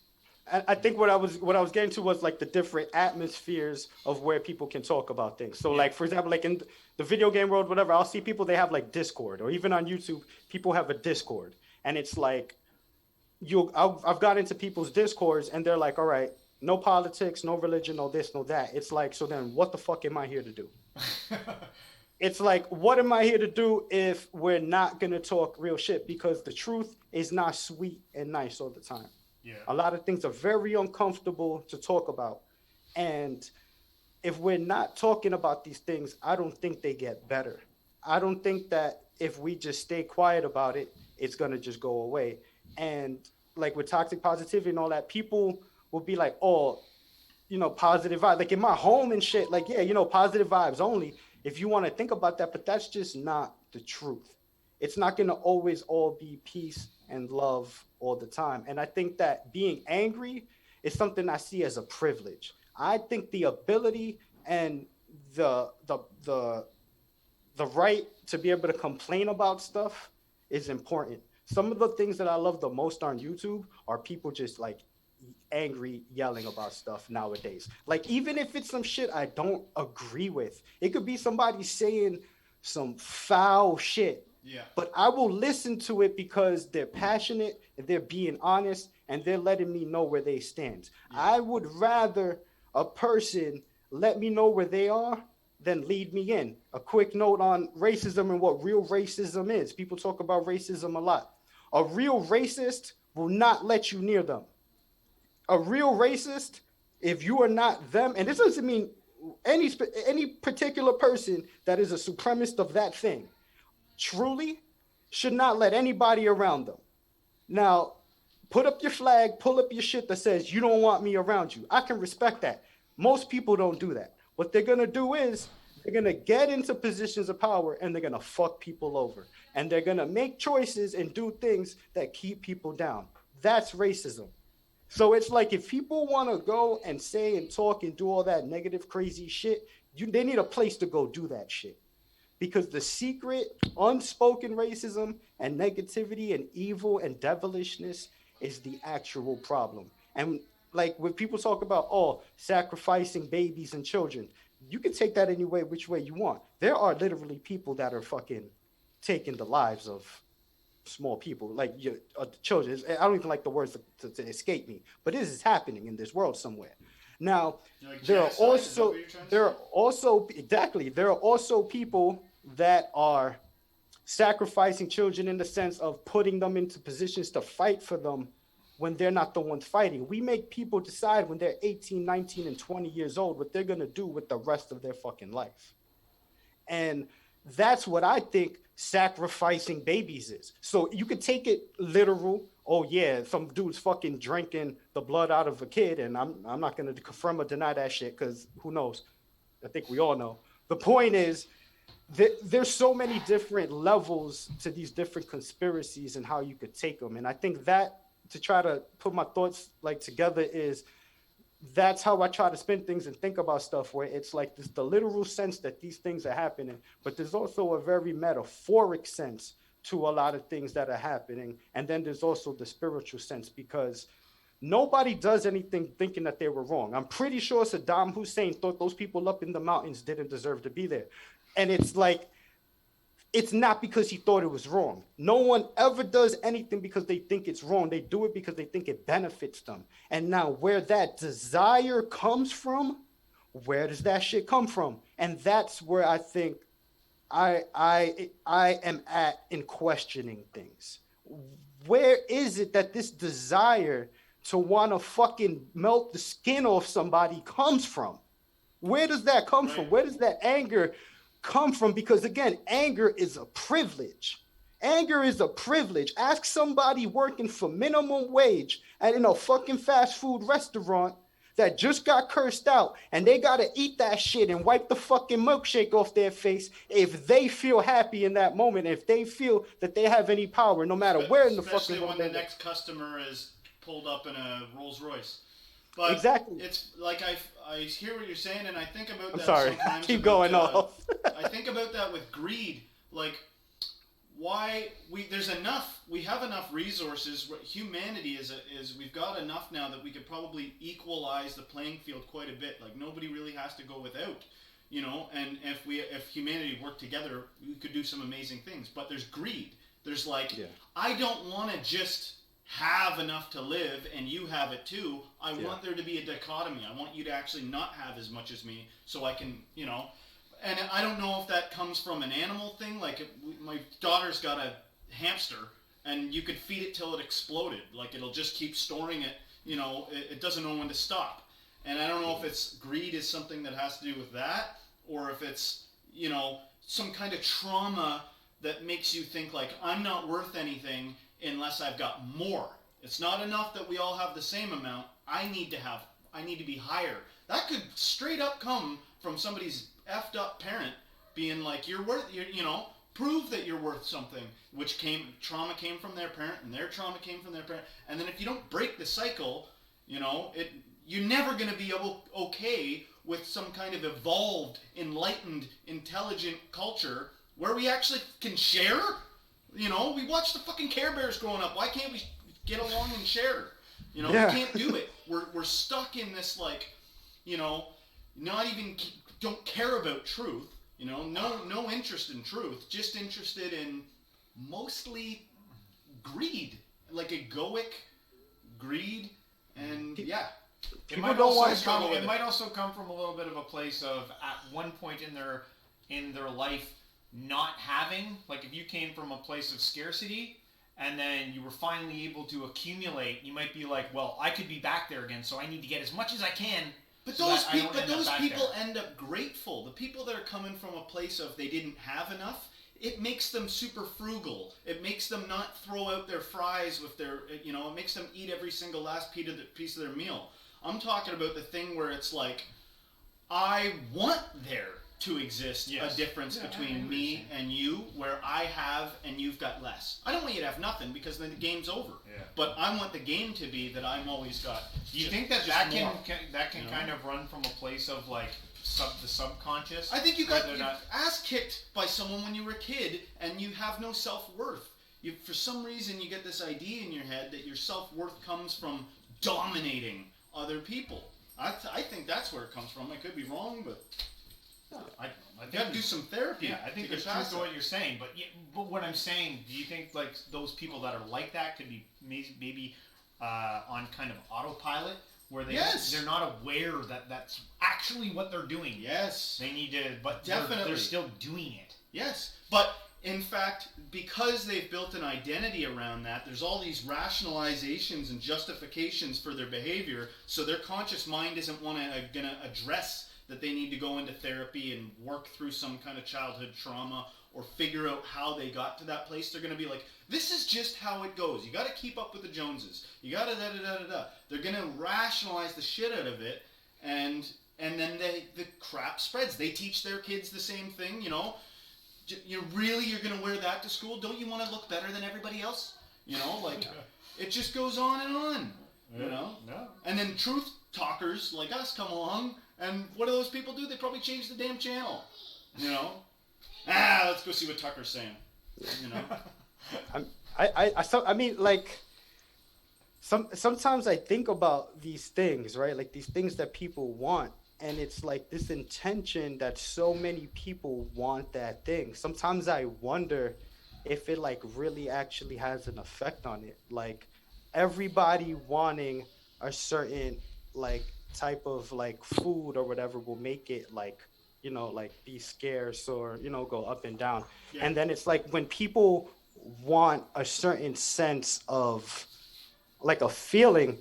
S2: I think what I was getting to was like the different atmospheres of where people can talk about things. So like for example, like in the video game world, whatever, I'll see people, they have like Discord, or even on YouTube, people have a Discord, and it's like I've got into people's Discords, and they're like, all right, no politics, no religion, no this, no that. It's like, so then what the fuck am I here to do? It's like, what am I here to do if we're not gonna talk real shit? Because the truth is not sweet and nice all the time.
S1: Yeah.
S2: A lot of things are very uncomfortable to talk about. And if we're not talking about these things, I don't think they get better. I don't think that if we just stay quiet about it, it's going to just go away. And like with toxic positivity and all that, people will be like, oh, positive vibes. Like in my home and shit, like, yeah, positive vibes only. If you want to think about that, but that's just not the truth. It's not going to always all be peace and love all the time. And I think that being angry is something I see as a privilege. I think the ability and the right to be able to complain about stuff is important. Some of the things that I love the most on YouTube are people just like angry yelling about stuff nowadays. Like even if it's some shit I don't agree with, it could be somebody saying some foul shit.
S1: Yeah.
S2: But I will listen to it because they're passionate, and they're being honest, and they're letting me know where they stand. Yeah. I would rather a person let me know where they are than lead me in. A quick note on racism and what real racism is. People talk about racism a lot. A real racist will not let you near them. A real racist, if you are not them, and this doesn't mean any particular person that is a supremacist of that thing, truly should not let anybody around them. Now, put up your flag, pull up your shit that says you don't want me around you. I can respect that. Most people don't do that. What they're going to do is they're going to get into positions of power and they're going to fuck people over. And they're going to make choices and do things that keep people down. That's racism. So it's like if people want to go and say and talk and do all that negative, crazy shit, they need a place to go do that shit. Because the secret, unspoken racism and negativity and evil and devilishness is the actual problem. And like when people talk about, sacrificing babies and children, you can take that any way, which way you want. There are literally people that are fucking taking the lives of small people, like children. I don't even like the words to escape me, but this is happening in this world somewhere. Now,
S4: like
S2: there are also people that are sacrificing children in the sense of putting them into positions to fight for them when they're not the ones fighting. We make people decide when they're 18, 19, and 20 years old what they're going to do with the rest of their fucking life. And that's what I think sacrificing babies is. So you could take it literal. Oh yeah, some dude's fucking drinking the blood out of a kid, and I'm not going to confirm or deny that shit because who knows? I think we all know. The point is, there's so many different levels to these different conspiracies and how you could take them. And I think that, to try to put my thoughts like together, that's how I try to spin things and think about stuff, where it's like this the literal sense that these things are happening, but there's also a very metaphoric sense to a lot of things that are happening. And then there's also the spiritual sense, because nobody does anything thinking that they were wrong. I'm pretty sure Saddam Hussein thought those people up in the mountains didn't deserve to be there. And it's like, it's not because he thought it was wrong. No one ever does anything because they think it's wrong. They do it because they think it benefits them. And now where that desire comes from, where does that shit come from? And that's where I think I am at in questioning things. Where is it that this desire to want to fucking melt the skin off somebody comes from? Where does that come from? Where does that anger come from? Because again, anger is a privilege. Anger is a privilege. Ask somebody working for minimum wage in a fucking fast food restaurant that just got cursed out and they gotta eat that shit and wipe the fucking milkshake off their face if they feel happy in that moment, if they feel that they have any power, no matter where in the fucking
S4: world. Especially when the next customer is pulled up in a Rolls Royce. But
S2: exactly.
S4: It's like I hear what you're saying, and I think about that.
S2: I'm sorry.
S4: Sometimes
S2: Keep going off.
S4: I think about that with greed, like why we have enough resources. Humanity is we've got enough now that we could probably equalize the playing field quite a bit. Like nobody really has to go without, and if humanity worked together, we could do some amazing things. But there's greed. There's I don't want to just have enough to live and you have it too. I want there to be a dichotomy. I want you to actually not have as much as me so I can, and I don't know if that comes from an animal thing. Like my daughter's got a hamster and you could feed it till it exploded. Like it'll just keep storing it, it doesn't know when to stop. And I don't know if it's greed is something that has to do with that or if it's, some kind of trauma that makes you think like I'm not worth anything unless I've got more. It's not enough that we all have the same amount. I need to be higher. That could straight up come from somebody's effed up parent being like, you're worth, prove that you're worth something, trauma came from their parent and their trauma came from their parent. And then if you don't break the cycle, you're never going to be okay with some kind of evolved, enlightened, intelligent culture where we actually can share. We watched the fucking Care Bears growing up. Why can't we get along and share? We can't do it. We're stuck in this not even don't care about truth. No interest in truth. Just interested in mostly greed, like egoic greed, and
S1: It might also come from a little bit of a place of at one point in their life not having, like if you came from a place of scarcity and then you were finally able to accumulate, you might be like, well, I could be back there again, so I need to get as much as I can.
S4: But those people end up grateful. The people that are coming from a place of they didn't have enough, it makes them super frugal. It makes them not throw out their fries with their, it makes them eat every single last piece of their meal. I'm talking about the thing where it's like, I want there to exist a difference between me and you, where I have and you've got less. I don't want you to have nothing because then the game's over. Yeah. But I want the game to be that I'm always got.
S1: Do you think that can kind of run from a place of like the subconscious?
S4: I think you got your ass kicked by someone when you were a kid and you have no self-worth. For some reason you get this idea in your head that your self-worth comes from dominating other people. I think that's where it comes from. I could be wrong, but I you got to do some therapy.
S1: Yeah, I think there's truth to what you're saying, but what I'm saying, do you think like those people that are like that could be maybe on kind of autopilot, where they're not aware that that's actually what they're doing?
S4: Yes,
S1: they need to, but
S4: definitely
S1: they're still doing it.
S4: Yes, but in fact, because they've built an identity around that, there's all these rationalizations and justifications for their behavior. So their conscious mind isn't gonna address that they need to go into therapy and work through some kind of childhood trauma or figure out how they got to that place. They're going to be like, this is just how it goes. You got to keep up with the Joneses. You got to da-da-da-da-da. They're going to rationalize the shit out of it, and then the crap spreads. They teach their kids the same thing, really, you're going to wear that to school? Don't you want to look better than everybody else? It just goes on and on,
S1: No.
S4: And then truth talkers like us come along, and what do those people do? They probably change the damn channel. Let's go see what Tucker's saying.
S2: Sometimes I think about these things, right? Like these things that people want, and it's like this intention that so many people want that thing. Sometimes I wonder if it like really actually has an effect on it. Like everybody wanting a certain like type of like food or whatever will make it like like be scarce or go up and down. And then it's like when people want a certain sense of like a feeling,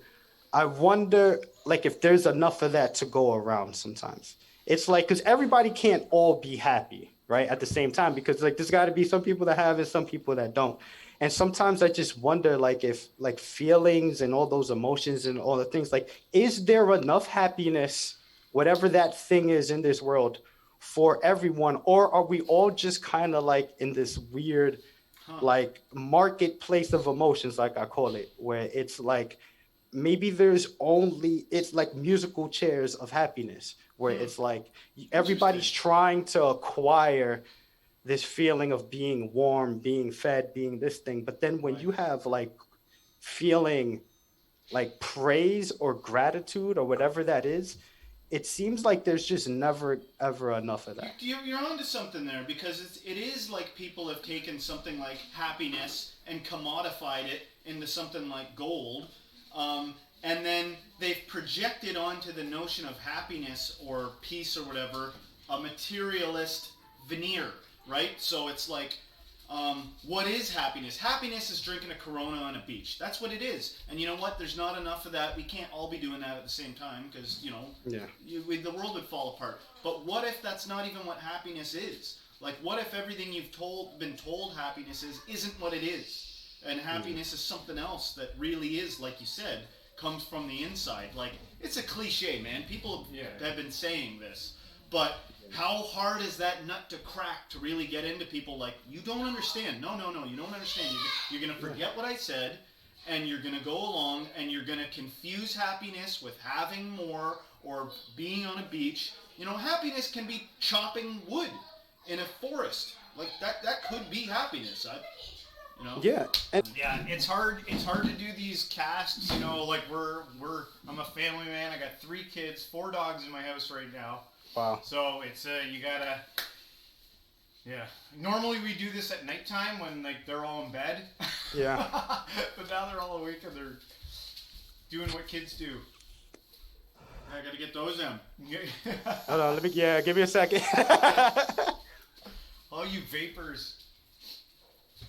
S2: I wonder like if there's enough of that to go around. Sometimes it's like, because everybody can't all be happy right at the same time, because like there's got to be some people that have it, some people that don't. And sometimes I just wonder, like, if like feelings and all those emotions and all the things, like, is there enough happiness, whatever that thing is in this world, for everyone, or are we all just kind of like in this weird,
S4: Huh.
S2: like, marketplace of emotions, like I call it, where it's like maybe there's only, it's like musical chairs of happiness, where it's like everybody's
S4: Interesting.
S2: trying to acquire this feeling of being warm, being fed, being this thing. But then when
S4: Right.
S2: you have like feeling like praise or gratitude or whatever that is, it seems like there's just never ever enough of that.
S4: You're onto something there, because it is like people have taken something like happiness and commodified it into something like gold, and then they've projected onto the notion of happiness or peace or whatever a materialist veneer, right? So it's like, what is happiness? Happiness is drinking a Corona on a beach. That's what it is. And you know what? There's not enough of that. We can't all be doing that at the same time, because,
S2: Yeah.
S4: the world would fall apart. But what if that's not even what happiness is? Like, what if everything you've been told happiness isn't what it is? And happiness is something else that really is, like you said, comes from the inside. Like, it's a cliche, man. People have been saying this. But how hard is that nut to crack to really get into people? Like, you don't understand. No, you don't understand. You're going to forget what I said, and you're going to go along, and you're going to confuse happiness with having more or being on a beach. Happiness can be chopping wood in a forest. Like, that could be happiness.
S2: Yeah. And
S1: Yeah, it's hard to do these casts, like I'm a family man. I got 3 kids, 4 dogs in my house right now.
S2: wow.
S1: So it's you gotta, yeah. Normally we do this at nighttime when like they're all in bed.
S2: Yeah.
S1: But now they're all awake and they're doing what kids do.
S4: I got to get those in.
S2: Hold on, give me a second.
S1: All you vapors.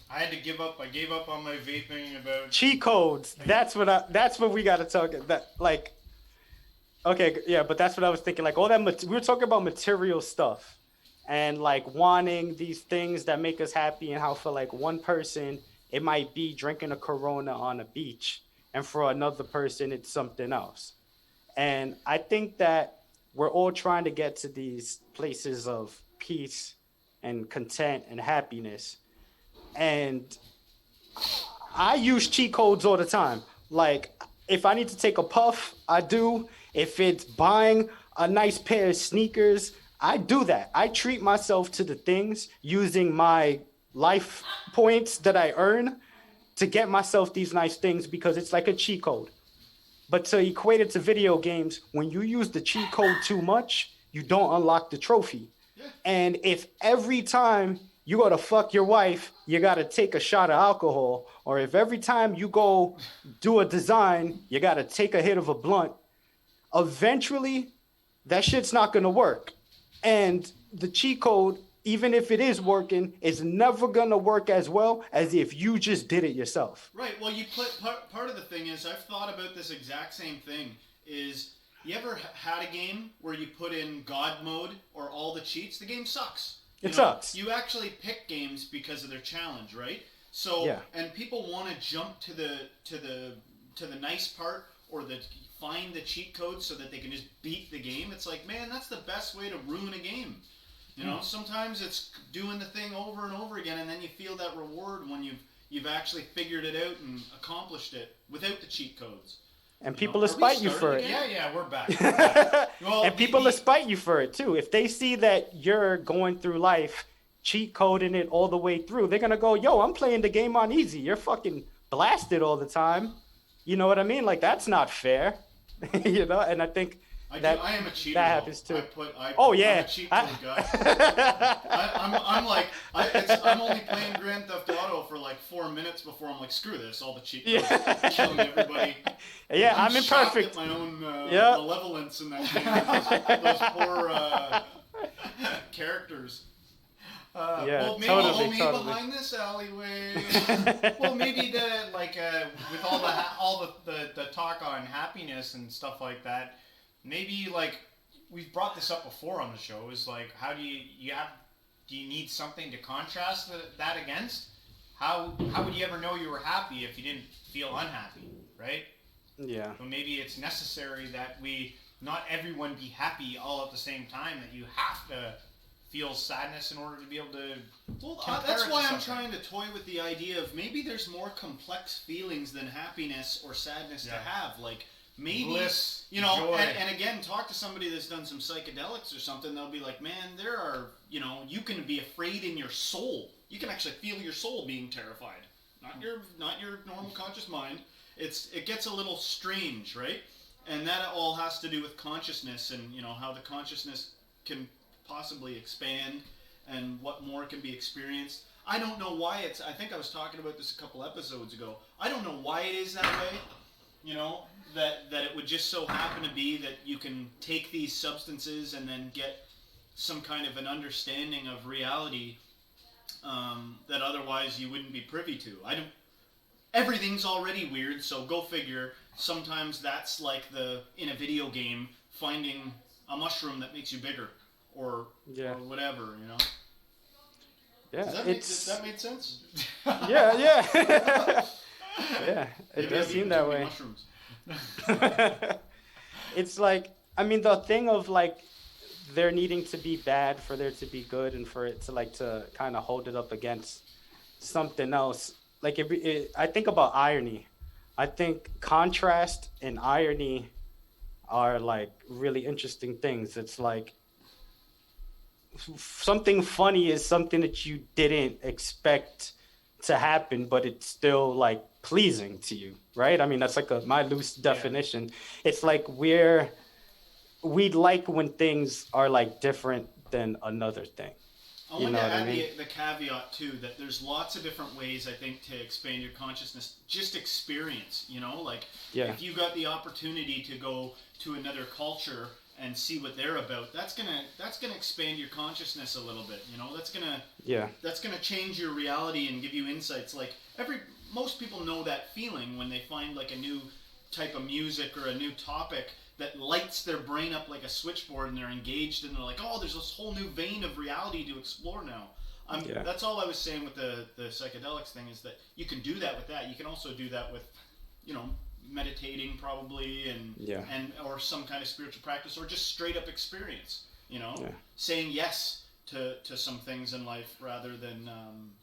S1: I had to give up. I gave up on my vaping about
S2: Cheat codes. That's what we got to talk that like. Okay, yeah, but that's what I was thinking. Like all that, we were talking about material stuff, and like wanting these things that make us happy, and how for like one person it might be drinking a Corona on a beach, and for another person it's something else. And I think that we're all trying to get to these places of peace and content and happiness. And I use cheat codes all the time. Like, if I need to take a puff, I do. If it's buying a nice pair of sneakers, I do that. I treat myself to the things using my life points that I earn to get myself these nice things, because it's like a cheat code. But to equate it to video games, when you use the cheat code too much, you don't unlock the trophy. And if every time you go to fuck your wife, you got to take a shot of alcohol, or if every time you go do a design, you got to take a hit of a blunt, eventually that shit's not going to work. And the cheat code, even if it is working, is never going to work as well as if you just did it yourself.
S4: Right. Well, part of the thing is, I've thought about this exact same thing. Is you ever had a game where you put in God mode or all the cheats? The game sucks.
S2: It sucks.
S4: You actually pick games because of their challenge, right? So,
S2: yeah.
S4: And people want to jump to the nice part, or find the cheat code so that they can just beat the game. It's like, man, that's the best way to ruin a game. Sometimes it's doing the thing over and over again, and then you feel that reward when you've actually figured it out and accomplished it without the cheat codes.
S2: And people will spite you for it.
S1: Yeah, we're back.
S2: Well, and people will spite you for it too. If they see that you're going through life cheat coding it all the way through, they're going to go, yo, I'm playing the game on easy. You're fucking blasted all the time. You know what I mean? Like, that's not fair. And I think
S4: I am a cheater.
S2: That happens too.
S4: I'm
S2: yeah.
S4: a cheat code guy. I'm only playing Grand Theft Auto for like 4 minutes before I'm like, screw this, all the cheat codes, killing everybody.
S2: Yeah, I'm imperfect.
S4: At my own malevolence in that game. Those poor characters.
S1: Well, maybe
S2: totally.
S1: Behind this alleyway. Well, maybe with all the talk on happiness and stuff like that, maybe like we've brought this up before on the show, is like, how do you need something to contrast that against? how would you ever know you were happy if you didn't feel unhappy, right?
S2: Yeah.
S1: But maybe it's necessary that not everyone be happy all at the same time, that you have to feel sadness in order to be able to.
S4: Well, that's why I'm trying to toy with the idea of maybe there's more complex feelings than happiness or sadness to have. Like, maybe,
S1: bliss,
S4: joy. And again, talk to somebody that's done some psychedelics or something, they'll be like, man, there are, you can be afraid in your soul. You can actually feel your soul being terrified. Not your normal conscious mind. It gets a little strange, right? And that all has to do with consciousness and, how the consciousness can possibly expand and what more can be experienced. I don't know why I think I was talking about this a couple episodes ago. I don't know why it is that way, that it would just so happen to be that you can take these substances and then get some kind of an understanding of reality that otherwise you wouldn't be privy to. Everything's already weird, so go figure. Sometimes that's like in a video game, finding a mushroom that makes you bigger, or whatever,
S2: Yeah,
S4: does that make sense?
S2: Yeah. Yeah, it does seem that way.
S4: Mushrooms.
S2: It's like, the thing of like there needing to be bad for there to be good, and for it to kind of hold it up against something else. Like I think about irony. I think contrast and irony are like really interesting things. It's like something funny is something that you didn't expect to happen, but it's still like pleasing to you, right? That's like my loose definition. Yeah. It's like we like when things are like different than another thing.
S4: I want to add the caveat too, that there's lots of different ways, I think, to expand your consciousness. Just experience, if you got the opportunity to go to another culture and see what they're about, that's gonna expand your consciousness a little bit. That's gonna change your reality and give you insights. Like most people know that feeling when they find like a new type of music or a new topic that lights their brain up like a switchboard, and they're engaged, and they're like, oh, there's this whole new vein of reality to explore now. That's all I was saying with the psychedelics thing, is that you can do that with that. You can also do that with, meditating probably, and or some kind of spiritual practice, or just straight up experience, saying yes to some things in life rather than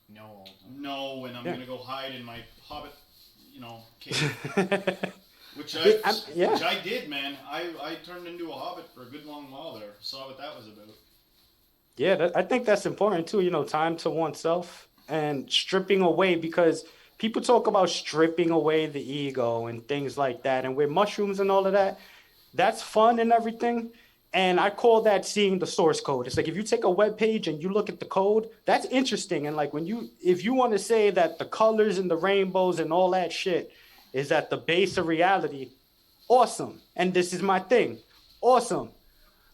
S4: no, and I'm going to go hide in my hobbit, cave. Which I did, man. I turned into a hobbit for a good long while there. Saw what that was about.
S2: Yeah, I think that's important too. Time to oneself and stripping away, because people talk about stripping away the ego and things like that, and with mushrooms and all of that, that's fun and everything. And I call that seeing the source code. It's like if you take a web page and you look at the code, that's interesting. And like if you want to say that the colors and the rainbows and all that shit is at the base of reality, awesome. And this is my thing. Awesome.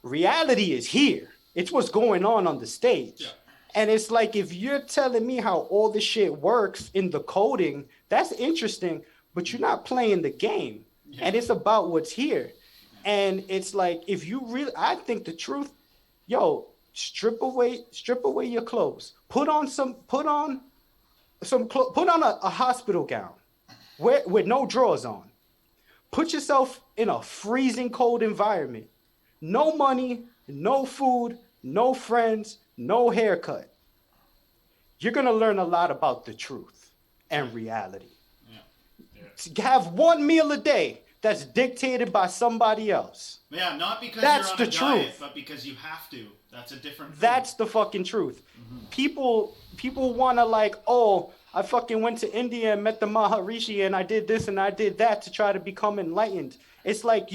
S2: Reality is here. It's what's going on the stage. Yeah. And it's like, if you're telling me how all this shit works in the coding, that's interesting, but you're not playing the game. Yeah. And it's about what's here. And it's like, if you really, I think the truth, strip away your clothes. Put on a hospital gown. With no drawers on. Put yourself in a freezing cold environment. No money, no food, no friends, no haircut. You're going to learn a lot about the truth and reality. Yeah. Have one meal a day that's dictated by somebody else.
S4: Yeah, not because that's you're on a diet, but because you have to. That's a different thing.
S2: That's the fucking truth. Mm-hmm. People want to like, I fucking went to India and met the Maharishi, and I did this and I did that to try to become enlightened. It's like,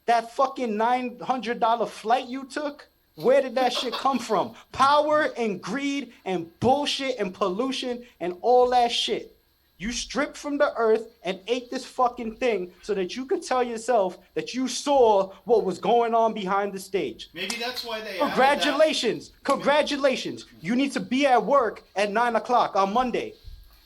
S2: that fucking $900 flight you took, where did that shit come from? Power and greed and bullshit and pollution and all that shit. You stripped from the earth and ate this fucking thing so that you could tell yourself that you saw what was going on behind the stage.
S4: Maybe that's why they
S2: Congratulations. You need to be at work at 9 o'clock on Monday.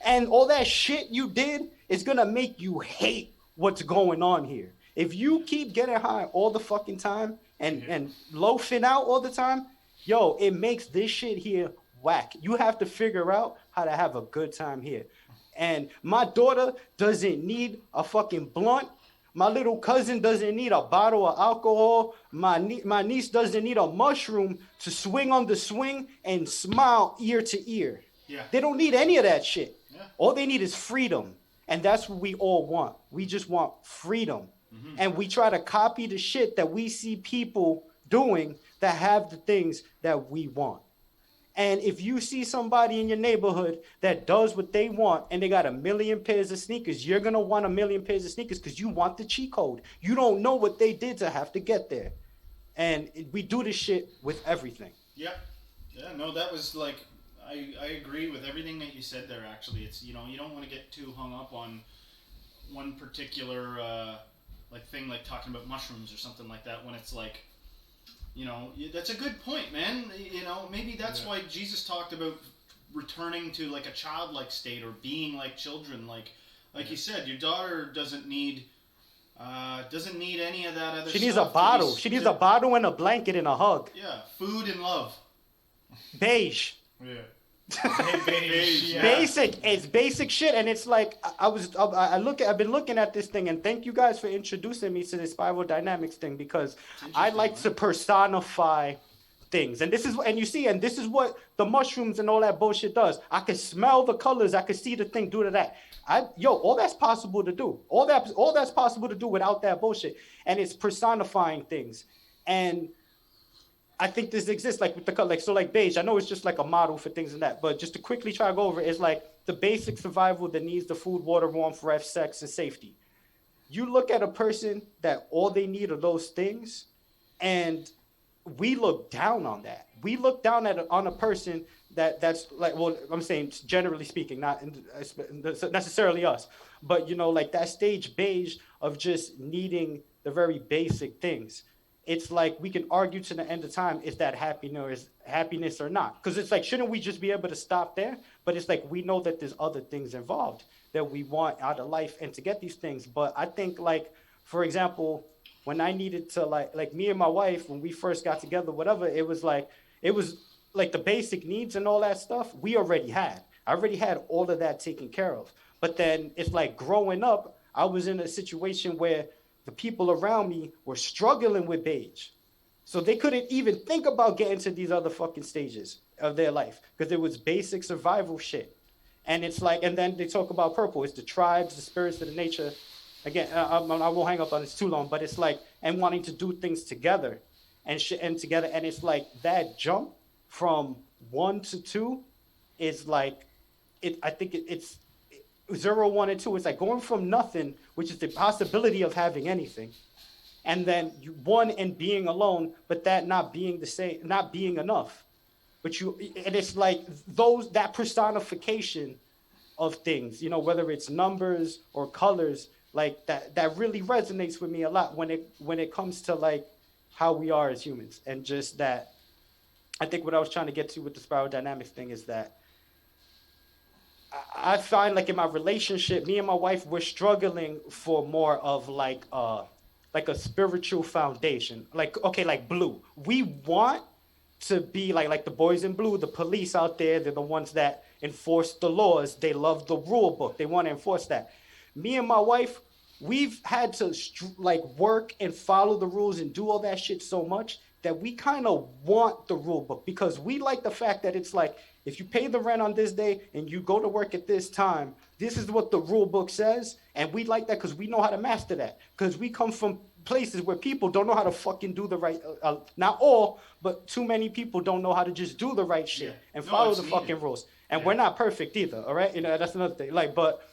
S2: And all that shit you did is going to make you hate what's going on here. If you keep getting high all the fucking time and loafing out all the time, it makes this shit here whack. You have to figure out how to have a good time here. And my daughter doesn't need a fucking blunt. My little cousin doesn't need a bottle of alcohol. My niece doesn't need a mushroom to swing on the swing and smile ear to ear.
S4: Yeah.
S2: They don't need any of that shit.
S4: Yeah.
S2: All they need is freedom. And that's what we all want. We just want freedom. Mm-hmm. And we try to copy the shit that we see people doing that have the things that we want. And if you see somebody in your neighborhood that does what they want and they got a million pairs of sneakers, you're going to want a million pairs of sneakers because you want the cheat code. You don't know what they did to have to get there. And we do this shit with everything.
S4: Yeah. Yeah, no, that was like, I agree with everything that you said there, actually. It's, you know, you don't want to get too hung up on one particular like thing, like talking about mushrooms or something like that, when it's like, you know, that's a good point, man. You know, maybe that's why Jesus talked about returning to like a childlike state or being like children. Like you said, your daughter doesn't need any of that other stuff.
S2: She needs a bottle. She needs a bottle and a blanket and a hug.
S4: Yeah, food and love.
S2: Beige.
S3: Yeah.
S4: Beige. Yeah.
S2: Basic. It's basic shit, and it's like I've been looking at this thing, and thank you guys for introducing me to this spiral dynamics thing, because I like to personify things, and this is what the mushrooms and all that bullshit does. I can smell the colors, I can see the thing due to that. All that's possible to do. All that's possible to do without that bullshit, and it's personifying things, and I think this exists like with the color, like beige. I know it's just like a model for things and that, but just to quickly try to go over it, it's like the basic survival that needs the food, water, warmth, rest, sex, and safety. You look at a person that all they need are those things, and we look down on that. We look down on a person that's like, well, I'm saying generally speaking, not necessarily us, but you know, like that stage beige of just needing the very basic things. It's like we can argue to the end of time, is that happiness or not? Because it's like, shouldn't we just be able to stop there? But it's like, we know that there's other things involved that we want out of life and to get these things. But I think, like, for example, when I needed to, like me and my wife, when we first got together, whatever, it was like the basic needs and all that stuff we already had. I already had all of that taken care of. But then it's like growing up, I was in a situation where the people around me were struggling with beige. So they couldn't even think about getting to these other fucking stages of their life because it was basic survival shit. And it's like, and then they talk about purple. It's the tribes, the spirits of the nature. Again, I won't hang up on this too long, but it's like, and wanting to do things together and together. And it's like that jump from 1 to 2 is like, I think it's 0, 1, and 2. It's like going from nothing, which is the possibility of having anything, and then 1 and being alone, but that not being the same, not being enough. And it's like that personification of things, you know, whether it's numbers or colors, like that really resonates with me a lot when it comes to like how we are as humans. And just that, I think what I was trying to get to with the spiral dynamics thing is that I find like in my relationship, me and my wife, we're struggling for more of like a spiritual foundation. Like, okay, like Blue. We want to be like the boys in Blue, the police out there. They're the ones that enforce the laws. They love the rule book. They want to enforce that. Me and my wife, we've had to work and follow the rules and do all that shit so much that we kind of want the rule book, because we like the fact that it's like, if you pay the rent on this day and you go to work at this time, this is what the rule book says. And we like that because we know how to master that. Because we come from places where people don't know how to fucking do the right, not all, but too many people don't know how to just do the right shit and follow the fucking rules. And we're not perfect either, all right? You know, that's another thing. Like, but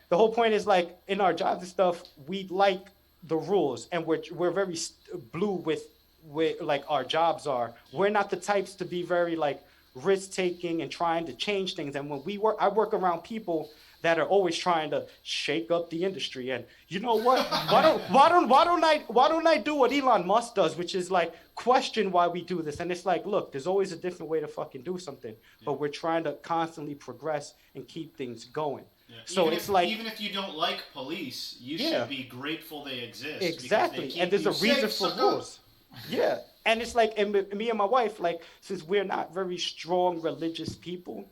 S2: the whole point is, like, in our jobs and stuff, we like the rules, and we're very blue with like our jobs are. We're not the types to be very like risk-taking and trying to change things. And when I work around people that are always trying to shake up the industry. And you know what? Why don't I do what Elon Musk does, which is like question why we do this? And it's like, look, there's always a different way to fucking do something, but we're trying to constantly progress and keep things going. Yeah. So
S4: even if you don't like police, you should be grateful they exist.
S2: Exactly, and there's a reason for rules. Yeah. And it's like, and me and my wife, like, since we're not very strong religious people,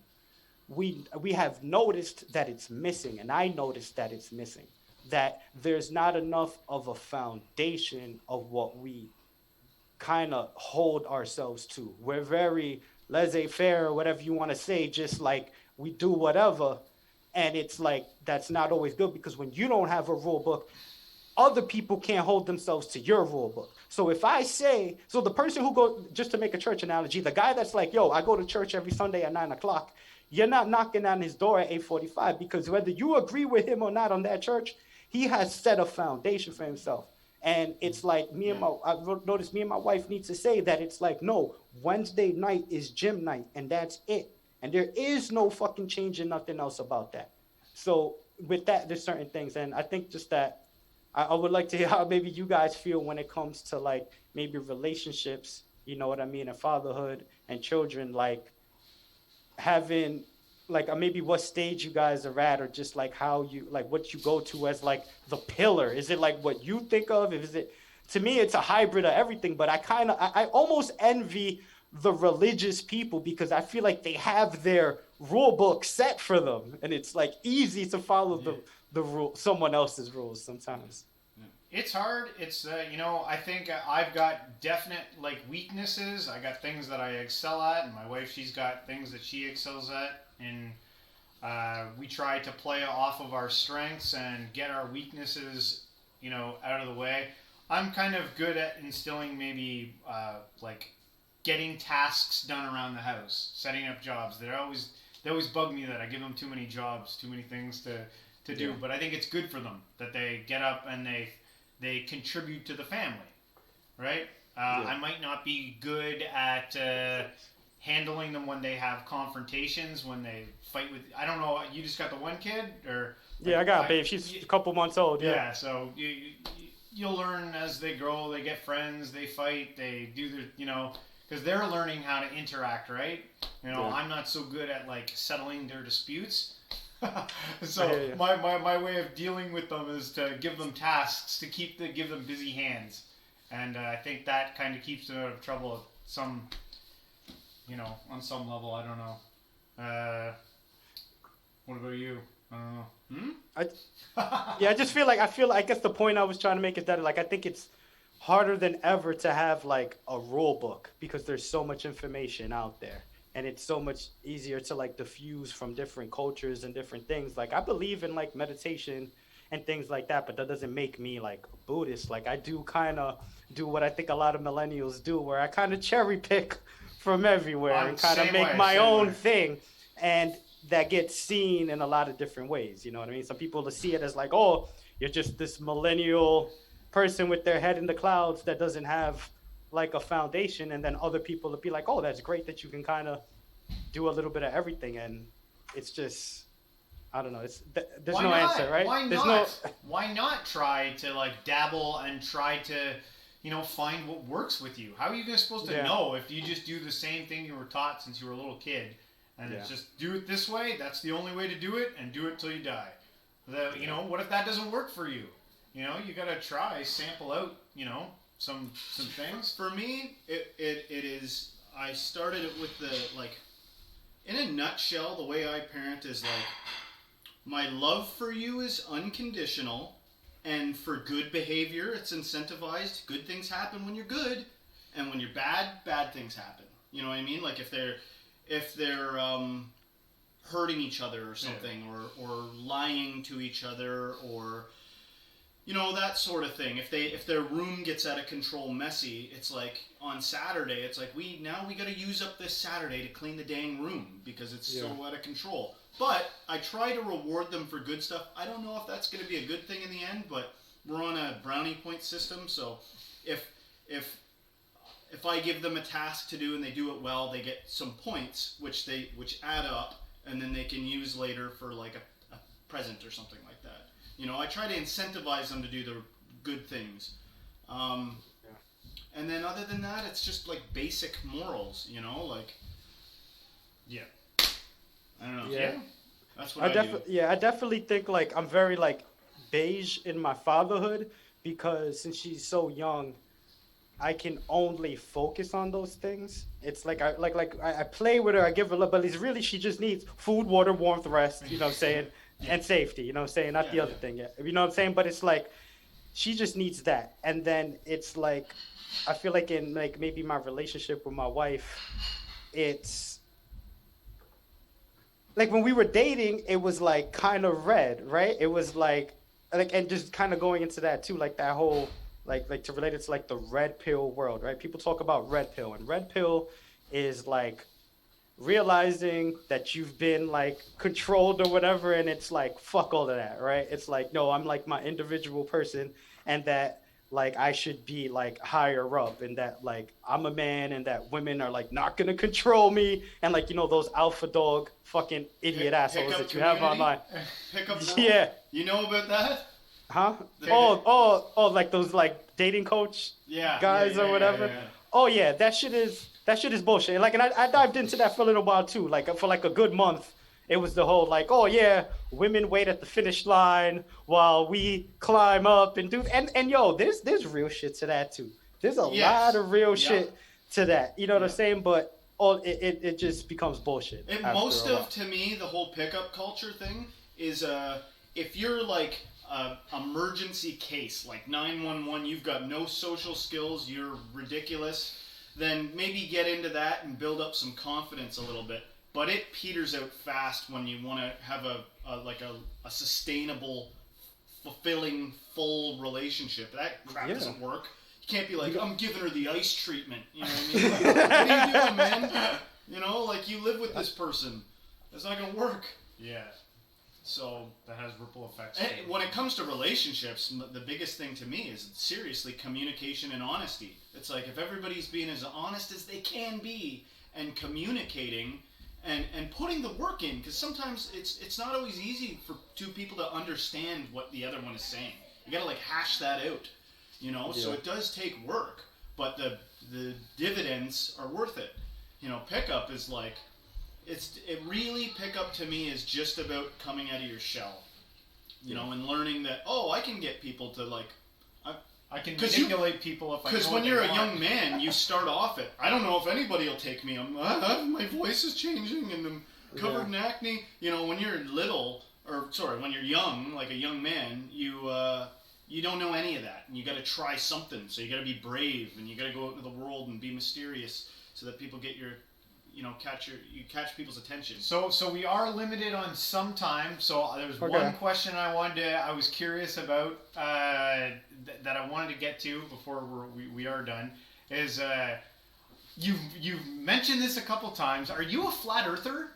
S2: we have noticed that it's missing, and I noticed that it's missing. That there's not enough of a foundation of what we kind of hold ourselves to. We're very laissez-faire, or whatever you want to say, just like we do whatever. And it's like that's not always good, because when you don't have a rule book, other people can't hold themselves to your rule book. So if I say, so the person who goes, just to make a church analogy, the guy that's like, yo, I go to church every Sunday at 9 o'clock, you're not knocking on his door at 8:45, because whether you agree with him or not on that church, he has set a foundation for himself. And it's like I've noticed me and my wife need to say that it's like, no, Wednesday night is gym night, and that's it. And there is no fucking changing nothing else about that. So with that, there's certain things. And I think just that I would like to hear how maybe you guys feel when it comes to like maybe relationships, you know what I mean, and fatherhood and children, like having like maybe what stage you guys are at, or just like how you like what you go to as like the pillar. Is it like what you think of? Is it, to me it's a hybrid of everything, but I almost envy the religious people, because I feel like they have their rule book set for them, and it's like easy to follow the rule, someone else's rules sometimes.
S1: It's hard. It's I think I've got definite like weaknesses. I got things that I excel at, and my wife, she's got things that she excels at, and we try to play off of our strengths and get our weaknesses, out of the way. I'm kind of good at instilling maybe like getting tasks done around the house, setting up jobs. They always bug me that I give them too many jobs, too many things to do. But I think it's good for them that they get up and they contribute to the family, right? I might not be good at handling them when they have confrontations, when they fight with. I don't know. You just got the one kid, or
S2: I got a babe. She's a couple months old.
S1: Yeah. So you'll learn as they grow. They get friends. They fight. They do their because they're learning how to interact, right? I'm not so good at like settling their disputes. So my way of dealing with them is to give them tasks to give them busy hands, and I think that kind of keeps them out of trouble at some, on some level. I don't know. What about you?
S2: I just feel like I guess the point I was trying to make is that like I think it's harder than ever to have like a rule book, because there's so much information out there, and it's so much easier to like diffuse from different cultures and different things. Like I believe in like meditation and things like that, but that doesn't make me like a Buddhist. Like I do kind of do what I think a lot of millennials do, where I kind of cherry pick from everywhere and kind of make my own thing, and that gets seen in a lot of different ways. You know what I mean? Some people will see it as like, oh, you're just this millennial person with their head in the clouds that doesn't have like a foundation, and then other people will be like, oh, that's great that you can kind of do a little bit of everything. And it's just, I don't know, there's no answer, right?
S1: Why not try to like dabble and try to find what works with you? How are you guys supposed to know if you just do the same thing you were taught since you were a little kid, and it's just do it this way, that's the only way to do it, and do it till you die? What if that doesn't work for you? You gotta try, sample out, some things.
S4: For me, it is. I started it with the like. In a nutshell, the way I parent is like, my love for you is unconditional, and for good behavior, it's incentivized. Good things happen when you're good, and when you're bad, bad things happen. You know what I mean? Like if they're hurting each other or something, or lying to each other, or that sort of thing. If their room gets out of control, messy, it's like on Saturday, it's like we got to use up this Saturday to clean the dang room because it's so out of control. But I try to reward them for good stuff. I don't know if that's going to be a good thing in the end, but we're on a brownie point system, so if I give them a task to do and they do it well, they get some points which add up, and then they can use later for like a present or something like that. I try to incentivize them to do the good things. And then other than that, it's just like basic morals, like...
S1: Yeah.
S4: I don't know.
S2: Yeah.
S4: That's what I do.
S2: Yeah, I definitely think like I'm very like beige in my fatherhood, because since she's so young, I can only focus on those things. It's like I play with her, I give her love, but it's really she just needs food, water, warmth, rest, you know what I'm saying? And safety, you know what I'm saying? Not the other thing yet. You know what I'm saying? But it's like she just needs that. And then it's like I feel like in like maybe my relationship with my wife, it's like when we were dating, it was like kind of red, right? It was like and just kind of going into that too, like that whole like to relate it to like the red pill world, right? People talk about red pill, and red pill is like realizing that you've been like controlled or whatever, and it's like fuck all of that, right? It's like no, I'm like my individual person, and that like I should be like higher up, and that like I'm a man, and that women are like not gonna control me, and like you know those alpha dog fucking idiot assholes that you have online.
S4: Pickup.
S2: Yeah.
S4: You know about that?
S2: Huh? Like those like dating coach guys or whatever.
S4: Yeah.
S2: Oh yeah, that shit is bullshit. Like, and I dived into that for a little while too. Like for like a good month, it was the whole like, oh yeah, women wait at the finish line while we climb up and do. And yo, there's real shit to that too. There's a lot of real shit to that. You know what I'm saying? But it just becomes bullshit.
S4: To me, the whole pickup culture thing is if you're like emergency case like 911, you've got no social skills, you're ridiculous, then maybe get into that and build up some confidence a little bit. But it peters out fast when you want to have a sustainable, fulfilling, full relationship. That crap doesn't work. You can't be like, I'm giving her the ice treatment. You know what I mean? Like, what are you doing, man? You know, like you live with this person. It's not gonna work.
S1: Yeah.
S4: So
S1: that has ripple effects.
S4: And when it comes to relationships, the biggest thing to me is seriously communication and honesty. It's like if everybody's being as honest as they can be and communicating and putting the work in, because sometimes it's not always easy for two people to understand what the other one is saying. You gotta like hash that out, you know. So it does take work, but the dividends are worth it. You know, pickup is like. Pickup to me is just about coming out of your shell, you know, and learning that I can get people to like,
S1: I can manipulate people if I.
S4: Because when you're a young man, you start off I don't know if anybody will take me. My voice is changing and I'm covered in acne. You know, when you're when you're young, like a young man, you don't know any of that, and you got to try something. So you got to be brave, and you got to go out into the world and be mysterious, so that people get catch people's attention.
S1: So we are limited on some time. So there's one question I was curious about that I wanted to get to before we are done. Is you've mentioned this a couple times. Are you a flat earther?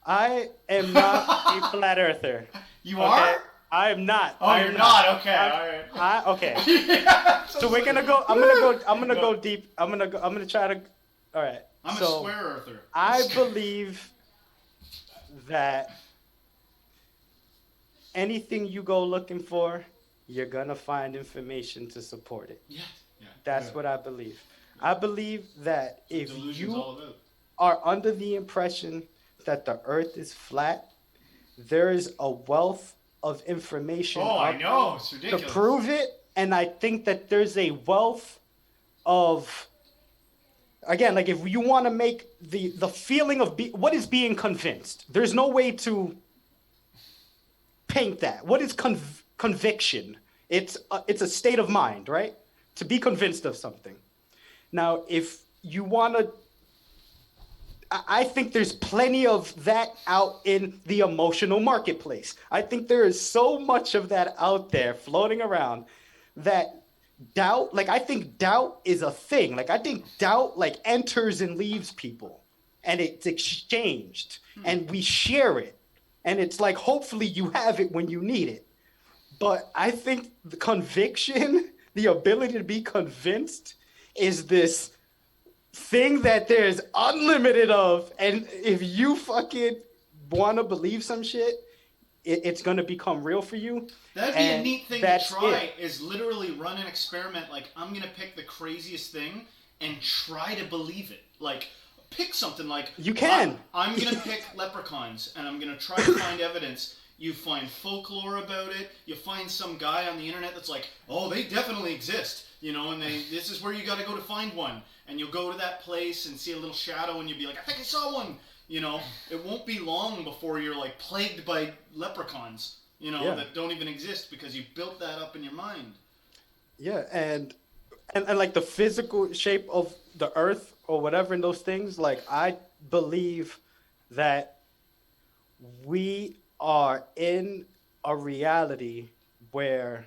S2: I am not a flat earther.
S1: You are?
S2: I am not.
S1: Oh, you're not. Okay. All right.
S2: Okay. So we're gonna go. I'm gonna go deep. I'm gonna try to. All right.
S4: I'm a square earther.
S2: I believe that anything you go looking for, you're gonna find information to support it.
S4: Yeah.
S2: That's what I believe. I believe that if you are under the impression that the earth is flat, there is a wealth of information
S1: I know. It's ridiculous.
S2: to prove it, and I think that there's a wealth of, again, like if you want to make the feeling of what is being convinced, there's no way to paint that. What is conviction? It's a state of mind, right? To be convinced of something. Now, if you want to, I think there's plenty of that out in the emotional marketplace. I think there is so much of that out there floating around that doubt, like I think doubt is a thing. Like I think doubt like enters and leaves people, and it's exchanged and we share it. And it's like, hopefully you have it when you need it. But I think the conviction, the ability to be convinced, is this thing that there's unlimited of. And if you fucking want to believe some shit, it's going to become real for you.
S4: That'd be a neat thing to try, is literally run an experiment. Like, I'm going to pick the craziest thing and try to believe it. Like, pick something like...
S2: You can.
S4: I'm going to pick leprechauns, and I'm going to try to find evidence. You find folklore about it. You find some guy on the internet that's like, oh, they definitely exist. you know, and this is where you got to go to find one, and you'll go to that place and see a little shadow, and you'll be like, I think I saw one. You know, it won't be long before you're like plagued by leprechauns, you know, that don't even exist because you built that up in your mind.
S2: Yeah, and like the physical shape of the earth or whatever in those things, like I believe that we are in a reality where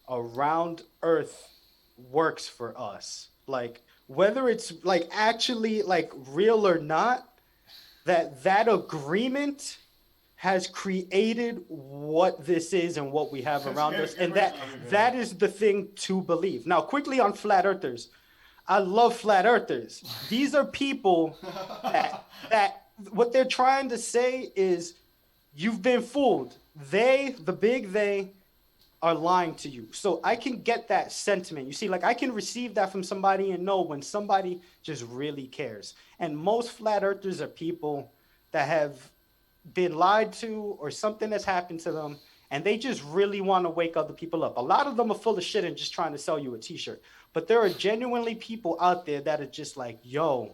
S2: around earth works for us. Like whether it's like actually like real or not, that agreement has created what this is and what we have around us, and that is the thing to believe. Now, quickly on flat earthers, I love flat earthers. These are people that what they're trying to say is you've been fooled. They, the big they, are lying to you. So I can get that sentiment. You see, like I can receive that from somebody and know when somebody just really cares. And most flat earthers are people that have been lied to or something has happened to them and they just really want to wake other people up. A lot of them are full of shit and just trying to sell you a t-shirt. But there are genuinely people out there that are just like, yo,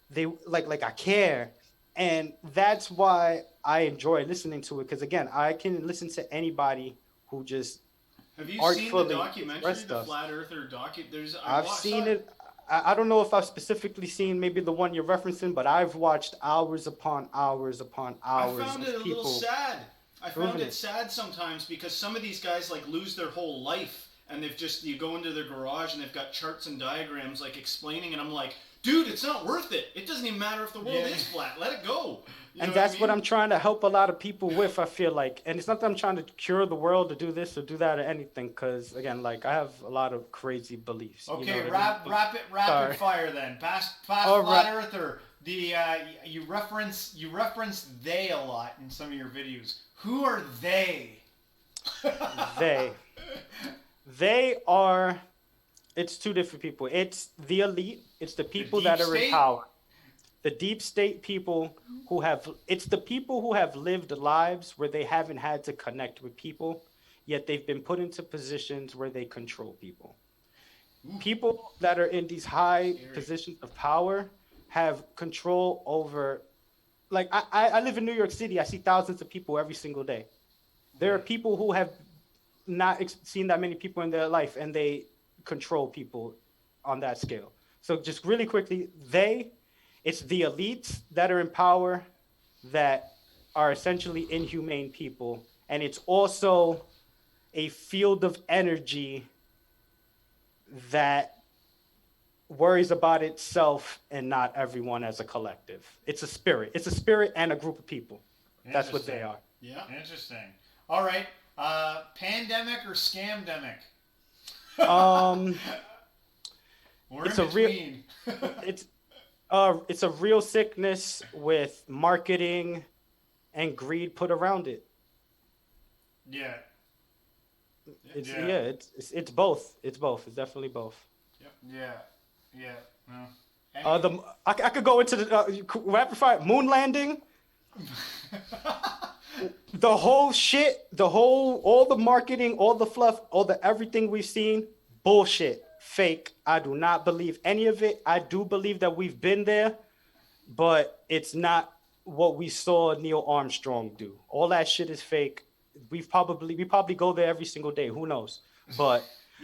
S2: they like I care. And that's why I enjoy listening to it. Because again, I can listen to anybody who just
S4: have you seen the documentary, the Flat Earther
S2: I've seen it. I don't know if I've specifically seen maybe the one you're referencing, but I've watched hours upon hours upon hours.
S4: I found it a little sad. I found it sad sometimes because some of these guys like lose their whole life and they've just, you go into their garage and they've got charts and diagrams like explaining, and I'm like, dude, it's not worth it. It doesn't even matter if the world is flat. Let it go.
S2: And that's what I'm trying to help a lot of people with, I feel like. And it's not that I'm trying to cure the world or do this or do that or anything, because, again, like, I have a lot of crazy beliefs.
S1: Okay, you know rapid fire then. Past Flat Earther. You reference they a lot in some of your videos. Who are they?
S2: They are, it's two different people. It's the elite. It's the people that are in power. The deep state people it's the people who have lived lives where they haven't had to connect with people, yet they've been put into positions where they control people. People that are in these high positions of power have control over, like I live in New York City. I see thousands of people every single day. There are people who have not seen that many people in their life, and they control people on that scale. So just really quickly, it's the elites that are in power that are essentially inhumane people. And it's also a field of energy that worries about itself and not everyone as a collective. It's a spirit. It's a spirit and a group of people. That's what they are.
S1: Yeah. Interesting. All right. Pandemic or scamdemic? Or
S2: it's a real it's a real sickness with marketing and greed put around it.
S1: Yeah.
S2: It's both. It's both. It's definitely both.
S1: Yep. Yeah. No.
S2: I could go into the rapid fire moon landing. The whole shit, all the marketing, all the fluff, all the everything we've seen, bullshit. Fake. I do not believe any of it. I do believe that we've been there, but it's not what we saw Neil Armstrong do. All that shit is fake. We probably go there every single day. Who knows? But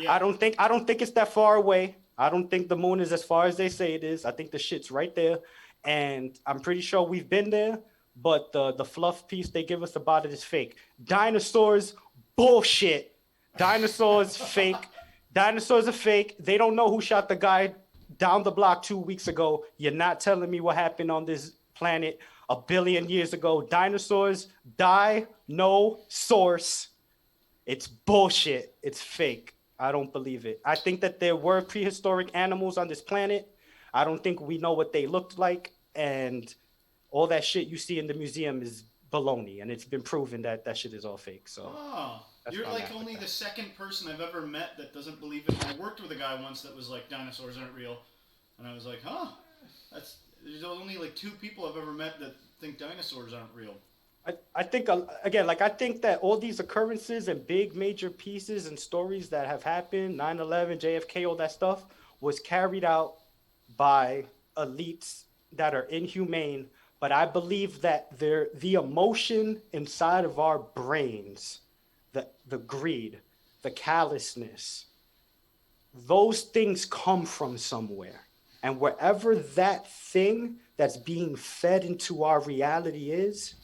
S2: I don't think it's that far away. I don't think the moon is as far as they say it is. I think the shit's right there, and I'm pretty sure we've been there. But the fluff piece they give us about it is fake. Dinosaurs, bullshit. Dinosaurs, fake. Dinosaurs are fake. They don't know who shot the guy down the block 2 weeks ago. You're not telling me what happened on this planet 1 billion years ago. Dinosaurs die, no source. It's bullshit. It's fake. I don't believe it. I think that there were prehistoric animals on this planet. I don't think we know what they looked like. And all that shit you see in the museum is baloney. And it's been proven that that shit is all fake. So.
S4: Oh. You're like only the second person I've ever met that doesn't believe it. I worked with a guy once that was like, dinosaurs aren't real. And I was like, there's only like 2 people I've ever met that think dinosaurs aren't real.
S2: I think again, like I think that all these occurrences and big major pieces and stories that have happened, 9/11, JFK, all that stuff, was carried out by elites that are inhumane. But I believe that the emotion inside of our brains, the greed, the callousness, those things come from somewhere. And wherever that thing that's being fed into our reality is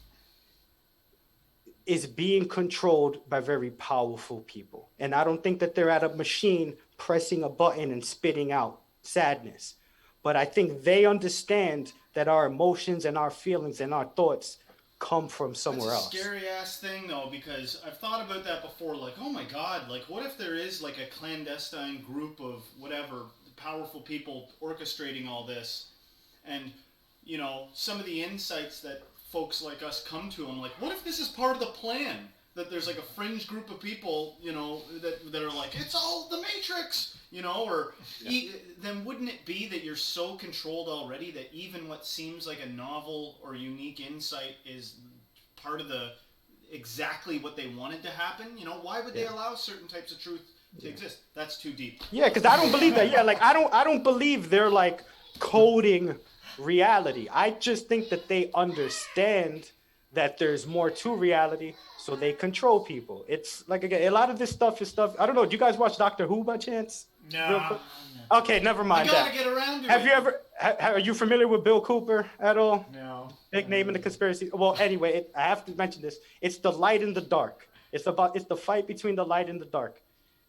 S2: being controlled by very powerful people. And I don't think that they're at a machine pressing a button and spitting out sadness. But I think they understand that our emotions and our feelings and our thoughts come from somewhere else.
S4: That's a scary ass thing though, because I've thought about that before. Like, oh my god, like what if there is like a clandestine group of whatever powerful people orchestrating all this, and you know some of the insights that folks like us come to them, like what if this is part of the plan? That there's like a fringe group of people, you know, that are like, it's all the Matrix, you know, or then wouldn't it be that you're so controlled already that even what seems like a novel or unique insight is part of the exactly what they wanted to happen? You know, why would they allow certain types of truth to exist? That's too deep.
S2: Yeah, because I don't believe that. Yeah, like I don't believe they're like coding reality. I just think that they understand that there's more to reality, so they control people. It's like, again, a lot of this stuff is stuff. I don't know. Do you guys watch Doctor Who by chance?
S3: No.
S2: Okay, never mind
S4: You gotta
S2: that.
S4: get around to
S2: Have
S4: it.
S2: you ever? Are you familiar with Bill Cooper at all?
S3: No.
S2: Big name in the conspiracy. Well, anyway, I have to mention this. It's the light and the dark. It's the fight between the light and the dark.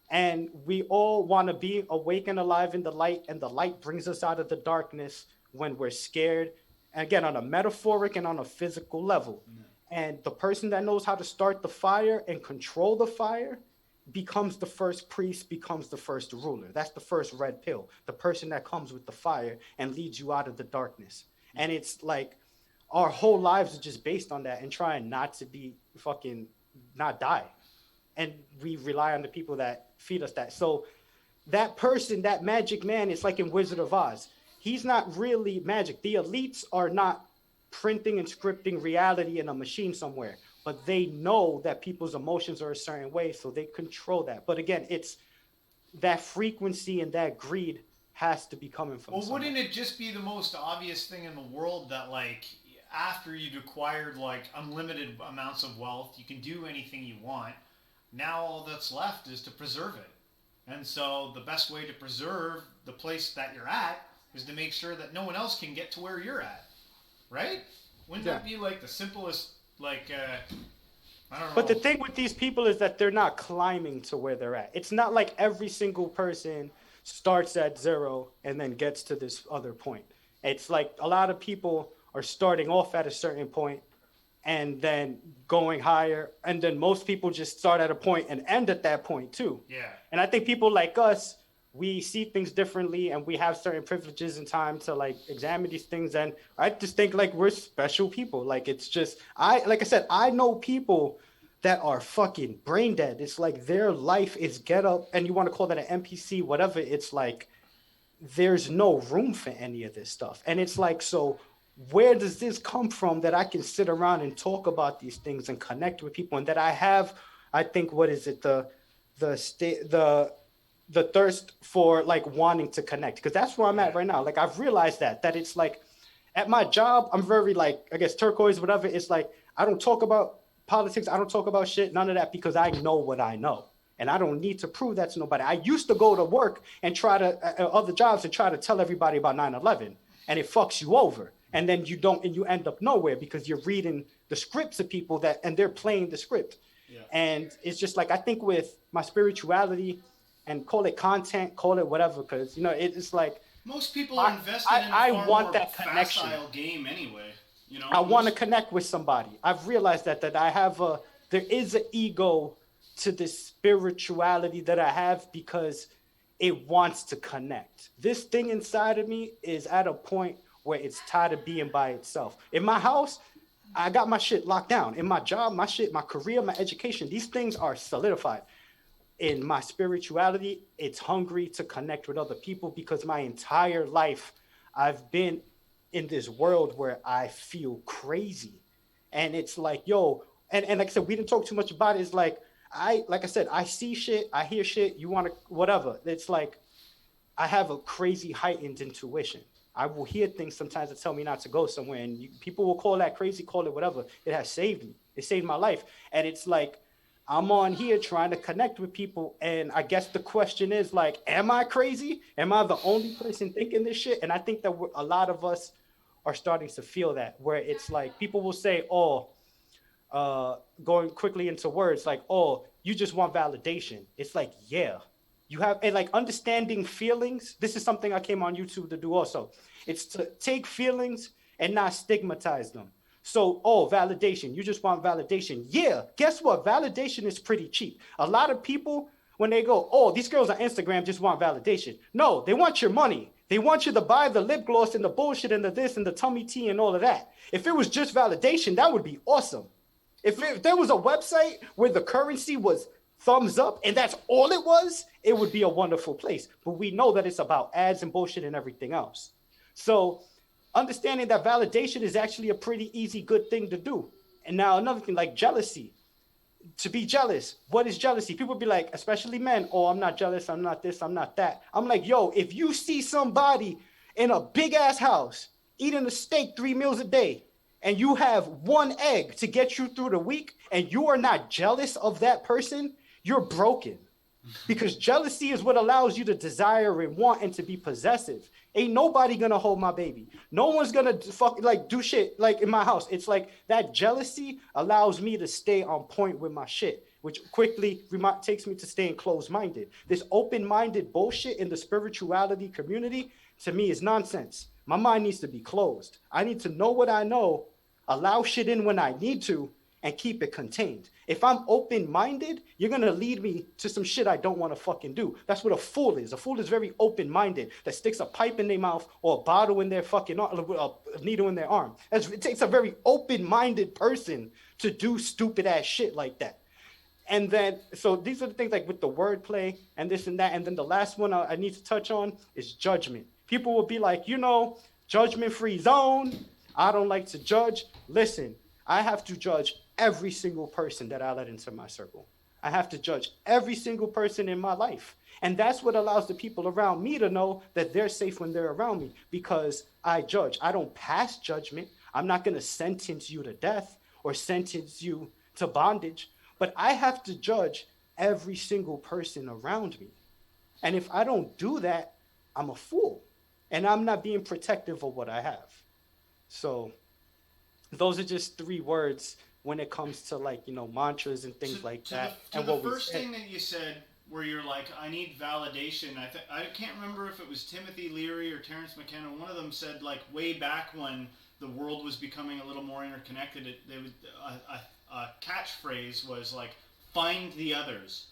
S2: And we all want to be awake and alive in the light, and the light brings us out of the darkness when we're scared. And again, on a metaphoric and on a physical level. And the person that knows how to start the fire and control the fire becomes the first priest, becomes the first ruler. That's the first red pill. The person that comes with the fire and leads you out of the darkness. And it's like our whole lives are just based on that and trying not to be fucking not die. And we rely on the people that feed us that. So that person, that magic man, it's like in Wizard of Oz. He's not really magic. The elites are not printing and scripting reality in a machine somewhere, but they know that people's emotions are a certain way, so they control that. But again, it's that frequency and that greed has to be coming from somewhere.
S3: Wouldn't it just be the most obvious thing in the world that, like, after you'd acquired, like, unlimited amounts of wealth, you can do anything you want. Now all that's left is to preserve it. And so the best way to preserve the place that you're at is to make sure that no one else can get to where you're at. Right? Wouldn't that be like the simplest, like, I don't know.
S2: But the thing with these people is that they're not climbing to where they're at. It's not like every single person starts at zero and then gets to this other point. It's like a lot of people are starting off at a certain point and then going higher. And then most people just start at a point and end at that point too.
S3: Yeah.
S2: And I think people like us, we see things differently and we have certain privileges and time to like examine these things. And I just think like we're special people. Like it's just, like I said, I know people that are fucking brain dead. It's like their life is get up, and you want to call that an NPC, whatever. It's like, there's no room for any of this stuff. And it's like, so where does this come from that I can sit around and talk about these things and connect with people, and that I have, I think, what is it? The thirst for like wanting to connect, because that's where I'm at right now. Like I've realized that it's like at my job, I'm very like, I guess turquoise, whatever. It's like, I don't talk about politics. I don't talk about shit, none of that, because I know what I know. And I don't need to prove that to nobody. I used to go to work and try to, other jobs and try to tell everybody about 9/11, and it fucks you over. And then you end up nowhere because you're reading the scripts of people and they're playing the script. Yeah. And it's just like, I think with my spirituality, and call it content, call it whatever, because it's like
S4: most people are invested in a far
S2: want
S4: more
S2: that connection.
S4: Facile game anyway.
S2: I want to connect with somebody. I've realized that I have there is an ego to this spirituality that I have because it wants to connect. This thing inside of me is at a point where it's tired of being by itself. In my house, I got my shit locked down. In my job, my career, my education, these things are solidified. In my spirituality, it's hungry to connect with other people, because my entire life I've been in this world where I feel crazy. And it's like, yo, and like I said, we didn't talk too much about it. It's like I said, I see shit, I hear shit, you want to, whatever. It's like, I have a crazy heightened intuition. I will hear things sometimes that tell me not to go somewhere, and people will call that crazy, call it whatever. It has saved me. It saved my life, and it's like I'm on here trying to connect with people, and I guess the question is like, am I crazy? Am I the only person thinking this shit? And I think that a lot of us are starting to feel that, where it's like people will say, "Oh, going quickly into words like, oh, you just want validation." It's like, yeah, you have, and like understanding feelings. This is something I came on YouTube to do also. It's to take feelings and not stigmatize them. So, oh, validation. You just want validation. Yeah, guess what? Validation is pretty cheap. A lot of people, when they go, oh, these girls on Instagram just want validation. No, they want your money. They want you to buy the lip gloss and the bullshit and the this and the tummy tea and all of that. If it was just validation, that would be awesome. If there was a website where the currency was thumbs up and that's all it was, it would be a wonderful place. But we know that it's about ads and bullshit and everything else. So understanding that validation is actually a pretty easy, good thing to do. And now another thing like jealousy. To be jealous, what is jealousy? People be like, especially men, oh, I'm not jealous, I'm not this, I'm not that. I'm like, yo, if you see somebody in a big ass house eating a steak 3 meals a day, and you have one egg to get you through the week, and you are not jealous of that person, you're broken. Because jealousy is what allows you to desire and want and to be possessive. Ain't nobody gonna hold my baby. No one's gonna do shit like in my house. It's like that jealousy allows me to stay on point with my shit, which quickly takes me to staying closed-minded. This open-minded bullshit in the spirituality community, to me, is nonsense. My mind needs to be closed. I need to know what I know, allow shit in when I need to, and keep it contained. If I'm open-minded, you're gonna lead me to some shit I don't want to fucking do. That's what a fool is. A fool is very open-minded, that sticks a pipe in their mouth or a bottle in their fucking arm, a needle in their arm. It takes a very open-minded person to do stupid ass shit like that. And then, so these are the things like with the wordplay and this and that. And then the last one I need to touch on is judgment. People will be like, judgment-free zone. I don't like to judge. Listen, I have to judge every single person that I let into my circle. I have to judge every single person in my life. And that's what allows the people around me to know that they're safe when they're around me, because I judge. I don't pass judgment. I'm not going to sentence you to death or sentence you to bondage, but I have to judge every single person around me. And if I don't do that, I'm a fool. And I'm not being protective of what I have. So those are just 3 words when it comes to mantras and things like that.
S4: The first thing that you said, where you're like, I need validation. I can't remember if it was Timothy Leary or Terrence McKenna. One of them said, like, way back when the world was becoming a little more interconnected, a catchphrase was like, find the others,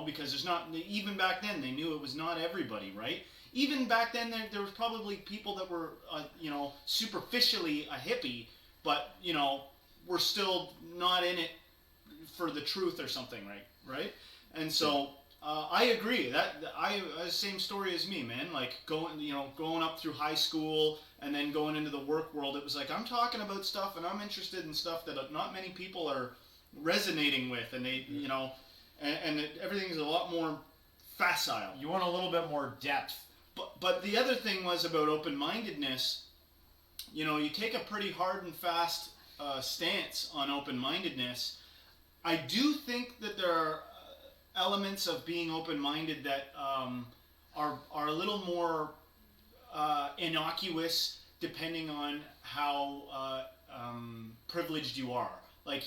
S4: because there's not, even back then they knew it was not everybody, right? Even back then there was probably people that were, superficially a hippie, but, were still not in it for the truth or something, right? And so I agree that same story as me, man. Like going up through high school and then going into the work world, it was like I'm talking about stuff and I'm interested in stuff that not many people are resonating with, and they, and everything's a lot more facile.
S3: You want a little bit more depth.
S4: But the other thing was about open-mindedness. You take a pretty hard and fast stance on open-mindedness. I do think that there are elements of being open-minded that are a little more innocuous, depending on how privileged you are. Like,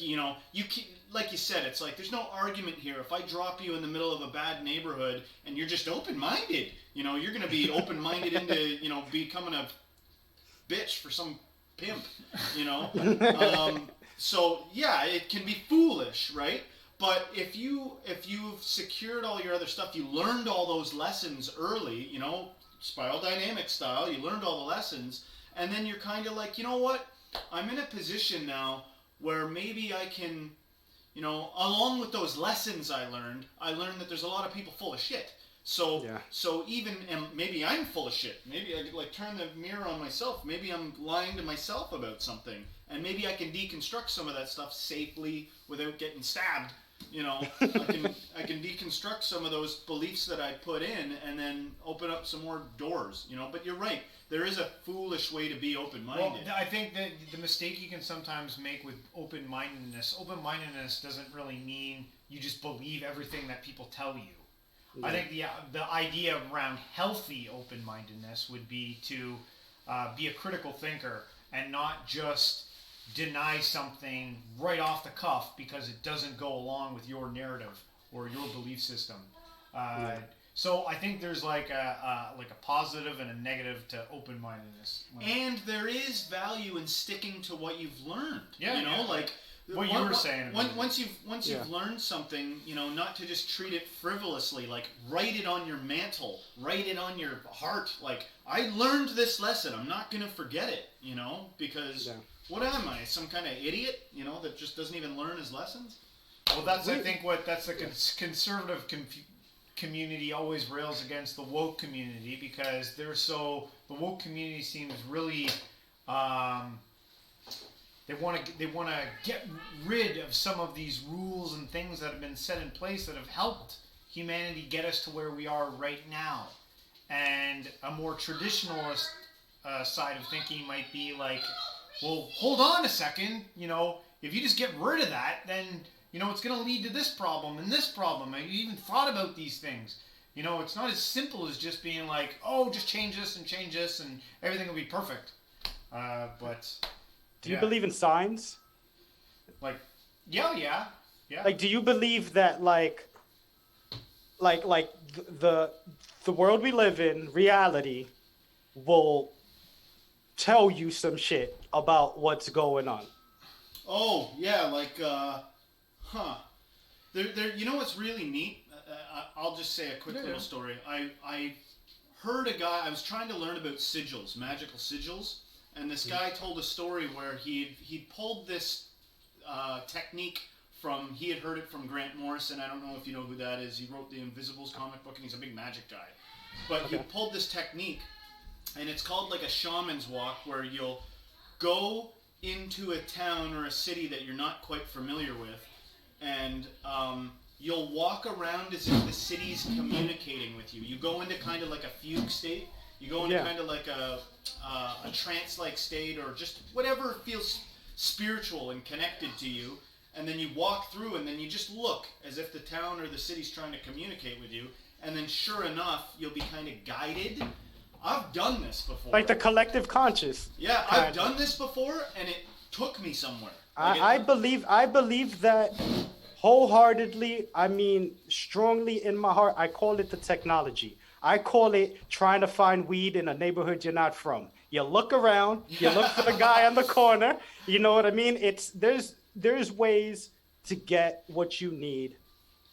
S4: like you said, it's like there's no argument here. If I drop you in the middle of a bad neighborhood and you're just open-minded, you're going to be open-minded into, becoming a bitch for some pimp, So yeah, it can be foolish, right? But if you've secured all your other stuff, you learned all those lessons early, spiral dynamic style, you learned all the lessons, and then you're kind of like, you know what? I'm in a position now where maybe I can, along with those lessons I learned that there's a lot of people full of shit. So
S2: Yeah.
S4: so even and maybe I'm full of shit. Maybe I like turn the mirror on myself. Maybe I'm lying to myself about something, and maybe I can deconstruct some of that stuff safely without getting stabbed. You know, I can deconstruct some of those beliefs that I put in, and then open up some more doors. You know, but you're right. There is a foolish way to be open-minded.
S3: Well, I think that the mistake you can sometimes make with open-mindedness doesn't really mean you just believe everything that people tell you. I think the idea around healthy open-mindedness would be to be a critical thinker and not just deny something right off the cuff because it doesn't go along with your narrative or your belief system. So I think there's like a positive and a negative to open-mindedness.
S4: And there is value in sticking to what you've learned.
S3: Yeah,
S4: you know,
S3: yeah.
S4: like
S3: What you were saying.
S4: Once you've learned something, you know, not to just treat it frivolously. Like write it on your mantle, write it on your heart. Like I learned this lesson. I'm not gonna forget it. You know, because what am I? Some kind of idiot? You know, that just doesn't even learn his lessons.
S3: Well, that's I think what that's the conservative community always rails against the woke community because the woke community seems really they want to get rid of some of these rules and things that have been set in place that have helped humanity get us to where we are right now. And a more traditionalist side of thinking might be like, well, hold on a second, you know, if you just get rid of that, then you know, it's going to lead to this problem and this problem. Have you even thought about these things? You know, it's not as simple as just being like, oh, just change this and everything will be perfect. But
S2: do you believe in signs?
S3: Like, yeah.
S2: Like, do you believe that like the world we live in, reality, will tell you some shit about what's going on?
S4: Oh yeah, like. You know what's really neat? I'll just say a quick little story. I heard a guy. I was trying to learn about sigils, magical sigils, and this guy told a story where he pulled this technique from. He had heard it from Grant Morrison. I don't know if you know who that is. He wrote the Invisibles comic book, and he's a big magic guy. But he pulled this technique, and it's called like a shaman's walk, where you'll go into a town or a city that you're not quite familiar with. And you'll walk around as if the city's communicating with you. You go into kind of like a fugue state. You go into kind of like a trance-like state, or just whatever feels spiritual and connected to you. And then you walk through, and then you just look as if the town or the city's trying to communicate with you. And then sure enough, you'll be kind of guided. I've done this before.
S2: Like the collective conscious.
S4: Yeah, I've done this before, and it took me somewhere.
S2: I believe that wholeheartedly. I mean, strongly in my heart. I call it the technology. I call it trying to find weed in a neighborhood you're not from. You look around, you look for the guy on the corner. You know what I mean? There's ways to get what you need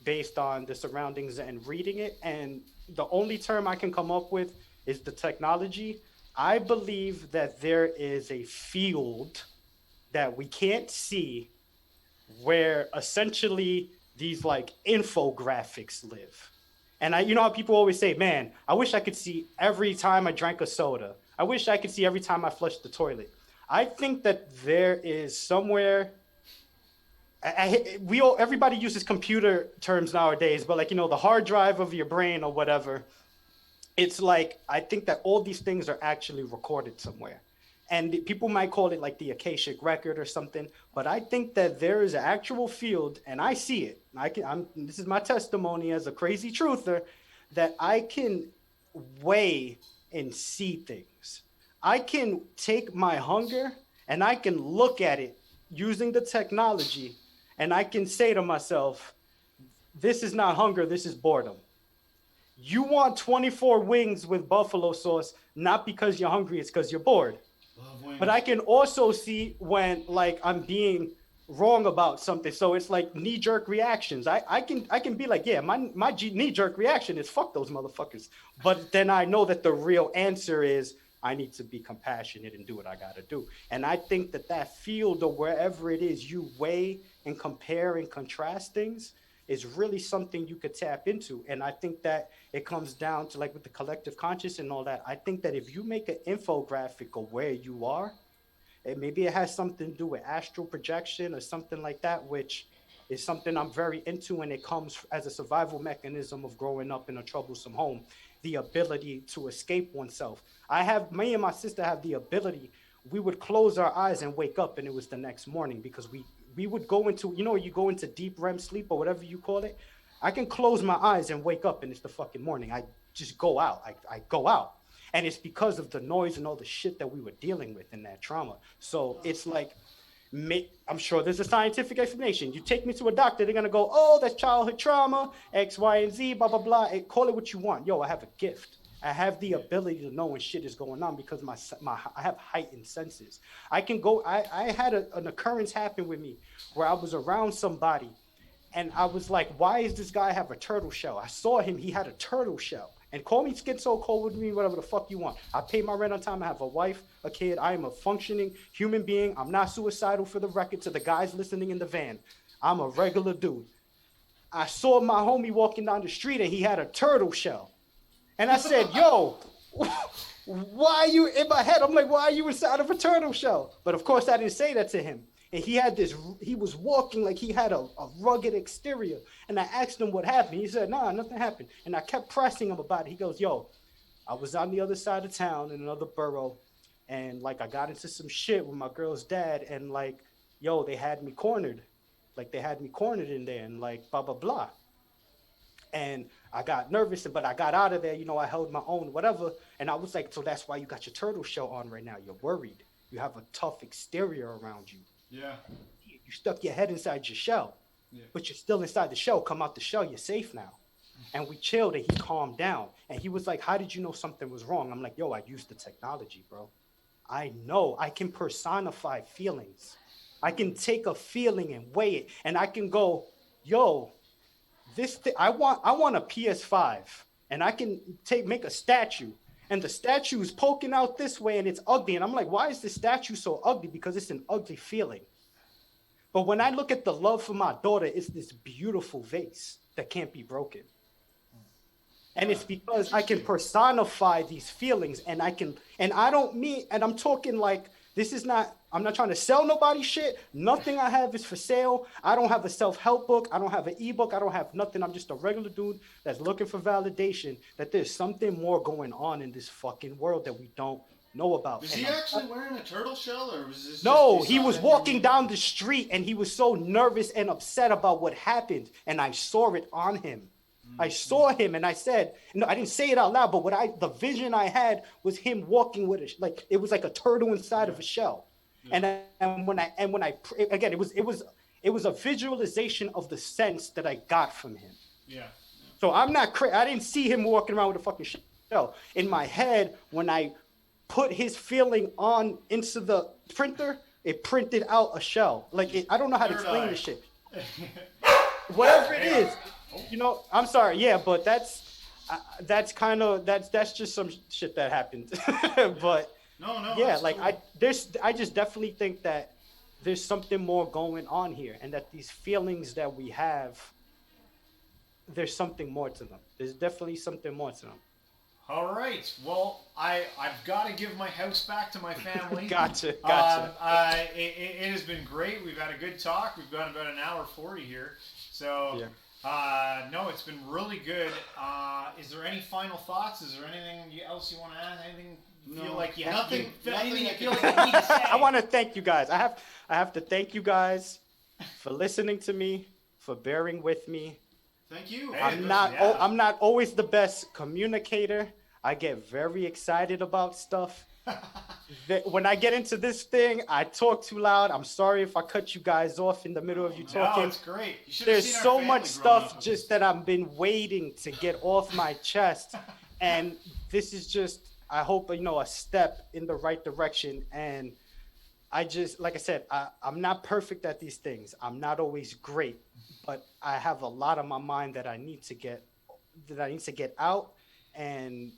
S2: based on the surroundings and reading it. And the only term I can come up with is the technology. I believe that there is a field that we can't see where essentially these like infographics live. And you know how people always say, man, I wish I could see every time I drank a soda. I wish I could see every time I flushed the toilet. I think that there is somewhere, everybody uses computer terms nowadays, but like, you know, the hard drive of your brain or whatever, it's like, I think that all these things are actually recorded somewhere. And people might call it like the Akashic record or something, but I think that there is an actual field, and I see it. This is my testimony as a crazy truther, that I can weigh and see things. I can take my hunger and I can look at it using the technology, and I can say to myself, this is not hunger, this is boredom. You want 24 wings with buffalo sauce, not because you're hungry, it's because you're bored. But I can also see when like I'm being wrong about something. So it's like knee-jerk reactions. I can be like, yeah, my knee-jerk reaction is fuck those motherfuckers. But then I know that the real answer is I need to be compassionate and do what I gotta do. And I think that field or wherever it is, you weigh and compare and contrast things. is really something you could tap into. And I think that it comes down to like with the collective conscious and all that. I think that if you make an infographic of where you are, and maybe it has something to do with astral projection or something like that, which is something I'm very into when it comes as a survival mechanism of growing up in a troublesome home, the ability to escape oneself. Me and my sister have the ability, we would close our eyes and wake up and it was the next morning because we would go into, you go into deep REM sleep or whatever you call it. I can close my eyes and wake up and it's the fucking morning. I just go out. I go out. And it's because of the noise and all the shit that we were dealing with in that trauma. So it's like, I'm sure there's a scientific explanation. You take me to a doctor, they're gonna go, oh, that's childhood trauma, X, Y, and Z, blah, blah, blah. Call it what you want. Yo, I have a gift. I have the ability to know when shit is going on because I have heightened senses. I can go, I had an occurrence happen with me where I was around somebody and I was like, why does this guy have a turtle shell? I saw him, he had a turtle shell. And call me schizo, cold with me, whatever the fuck you want. I pay my rent on time. I have a wife, a kid. I am a functioning human being. I'm not suicidal, for the record, to the guys listening in the van. I'm a regular dude. I saw my homie walking down the street and he had a turtle shell. And I said, yo, why are you in my head? I'm like, why are you inside of a turtle shell? But of course I didn't say that to him. And he was walking like he had a rugged exterior. And I asked him what happened. He said, nah, nothing happened. And I kept pressing him about it. He goes, yo, I was on the other side of town in another borough. And like, I got into some shit with my girl's dad. And like, yo, they had me cornered. Like they had me cornered in there and like, blah, blah, blah. And I got nervous, but I got out of there. I held my own, whatever. And I was like, so that's why you got your turtle shell on right now. You're worried. You have a tough exterior around you.
S3: Yeah.
S2: You stuck your head inside your shell, but you're still inside the shell. Come out the shell, you're safe now. And we chilled and he calmed down. And he was like, how did you know something was wrong? I'm like, yo, I used the technology, bro. I know I can personify feelings. I can take a feeling and weigh it. And I can go, yo, I want a PS5. And I can make a statue. And the statue is poking out this way and it's ugly. And I'm like, why is this statue so ugly? Because it's an ugly feeling. But when I look at the love for my daughter, it's this beautiful vase that can't be broken. And it's because I can personify these feelings and I'm talking like, I'm not trying to sell nobody shit. Nothing I have is for sale. I don't have a self-help book. I don't have an ebook. I don't have nothing. I'm just a regular dude that's looking for validation that there's something more going on in this fucking world that we don't know about.
S4: Was he actually wearing a turtle shell or was this
S2: No, he was walking down the street and he was so nervous and upset about what happened. And I saw it on him. I saw him and I said, no, I didn't say it out loud, but the vision I had was him walking with it was like a turtle inside of a shell. Yeah. And when I again, it was a visualization of the sense that I got from him.
S3: Yeah.
S2: So I'm not I didn't see him walking around with a fucking shell. In my head, when I put his feeling on into the printer, it printed out a shell. Like I don't know how to explain this shit. Whatever it is. I'm sorry, yeah, but that's just some shit that happened. But
S4: no,
S2: yeah, like cool. I just definitely think that there's something more going on here, and that these feelings that we have, there's something more to them. There's definitely something more to them.
S3: All right. Well, I've got to give my house back to my family.
S2: Gotcha.
S3: It has been great. We've had a good talk. We've gone about an hour 40 here. So. Yeah. No, it's been really good. Is there any final thoughts? Is there anything else you want to add? Anything you feel like you have anything you feel like you need to say?
S2: I want to thank you guys. I have to thank you guys for listening to me, for bearing with me.
S4: Thank you.
S2: I'm not always the best communicator. I get very excited about stuff. When I get into this thing, I talk too loud. I'm sorry if I cut you guys off in the middle of you talking.
S3: No, it's great.
S2: There's so much stuff just that I've been waiting to get off my chest. And this is just, I hope, a step in the right direction. And I just, like I said, I'm not perfect at these things. I'm not always great, but I have a lot on my mind that I need to get out. And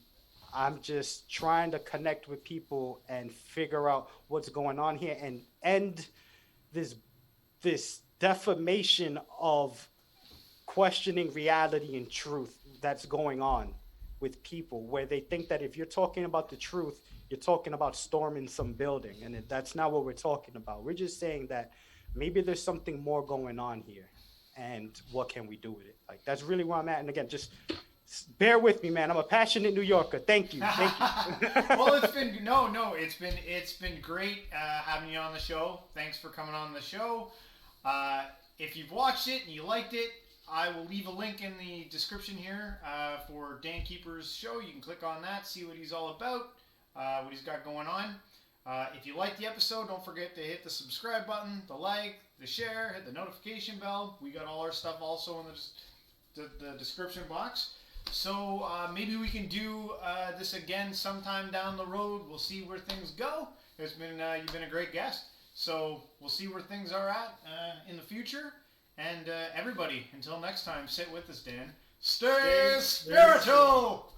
S2: I'm just trying to connect with people and figure out what's going on here and end this defamation of questioning reality and truth that's going on with people, where they think that if you're talking about the truth, you're talking about storming some building, and that's not what we're talking about. We're just saying that maybe there's something more going on here, and what can we do with it? Like, that's really where I'm at. And again, just bear with me, man. I'm a passionate New Yorker. Thank you.
S3: Well, it's been great having you on the show. Thanks for coming on the show. If you've watched it and you liked it, I will leave a link in the description here for Dan Keeper's show. You can click on that, see what he's all about, what he's got going on. If you liked the episode, don't forget to hit the subscribe button, the like, the share, hit the notification bell. We got all our stuff also in the description box. So maybe we can do this again sometime down the road. We'll see where things go. You've been a great guest. So we'll see where things are at in the future. And everybody, until next time, sit with us, Dan. Stay spiritual!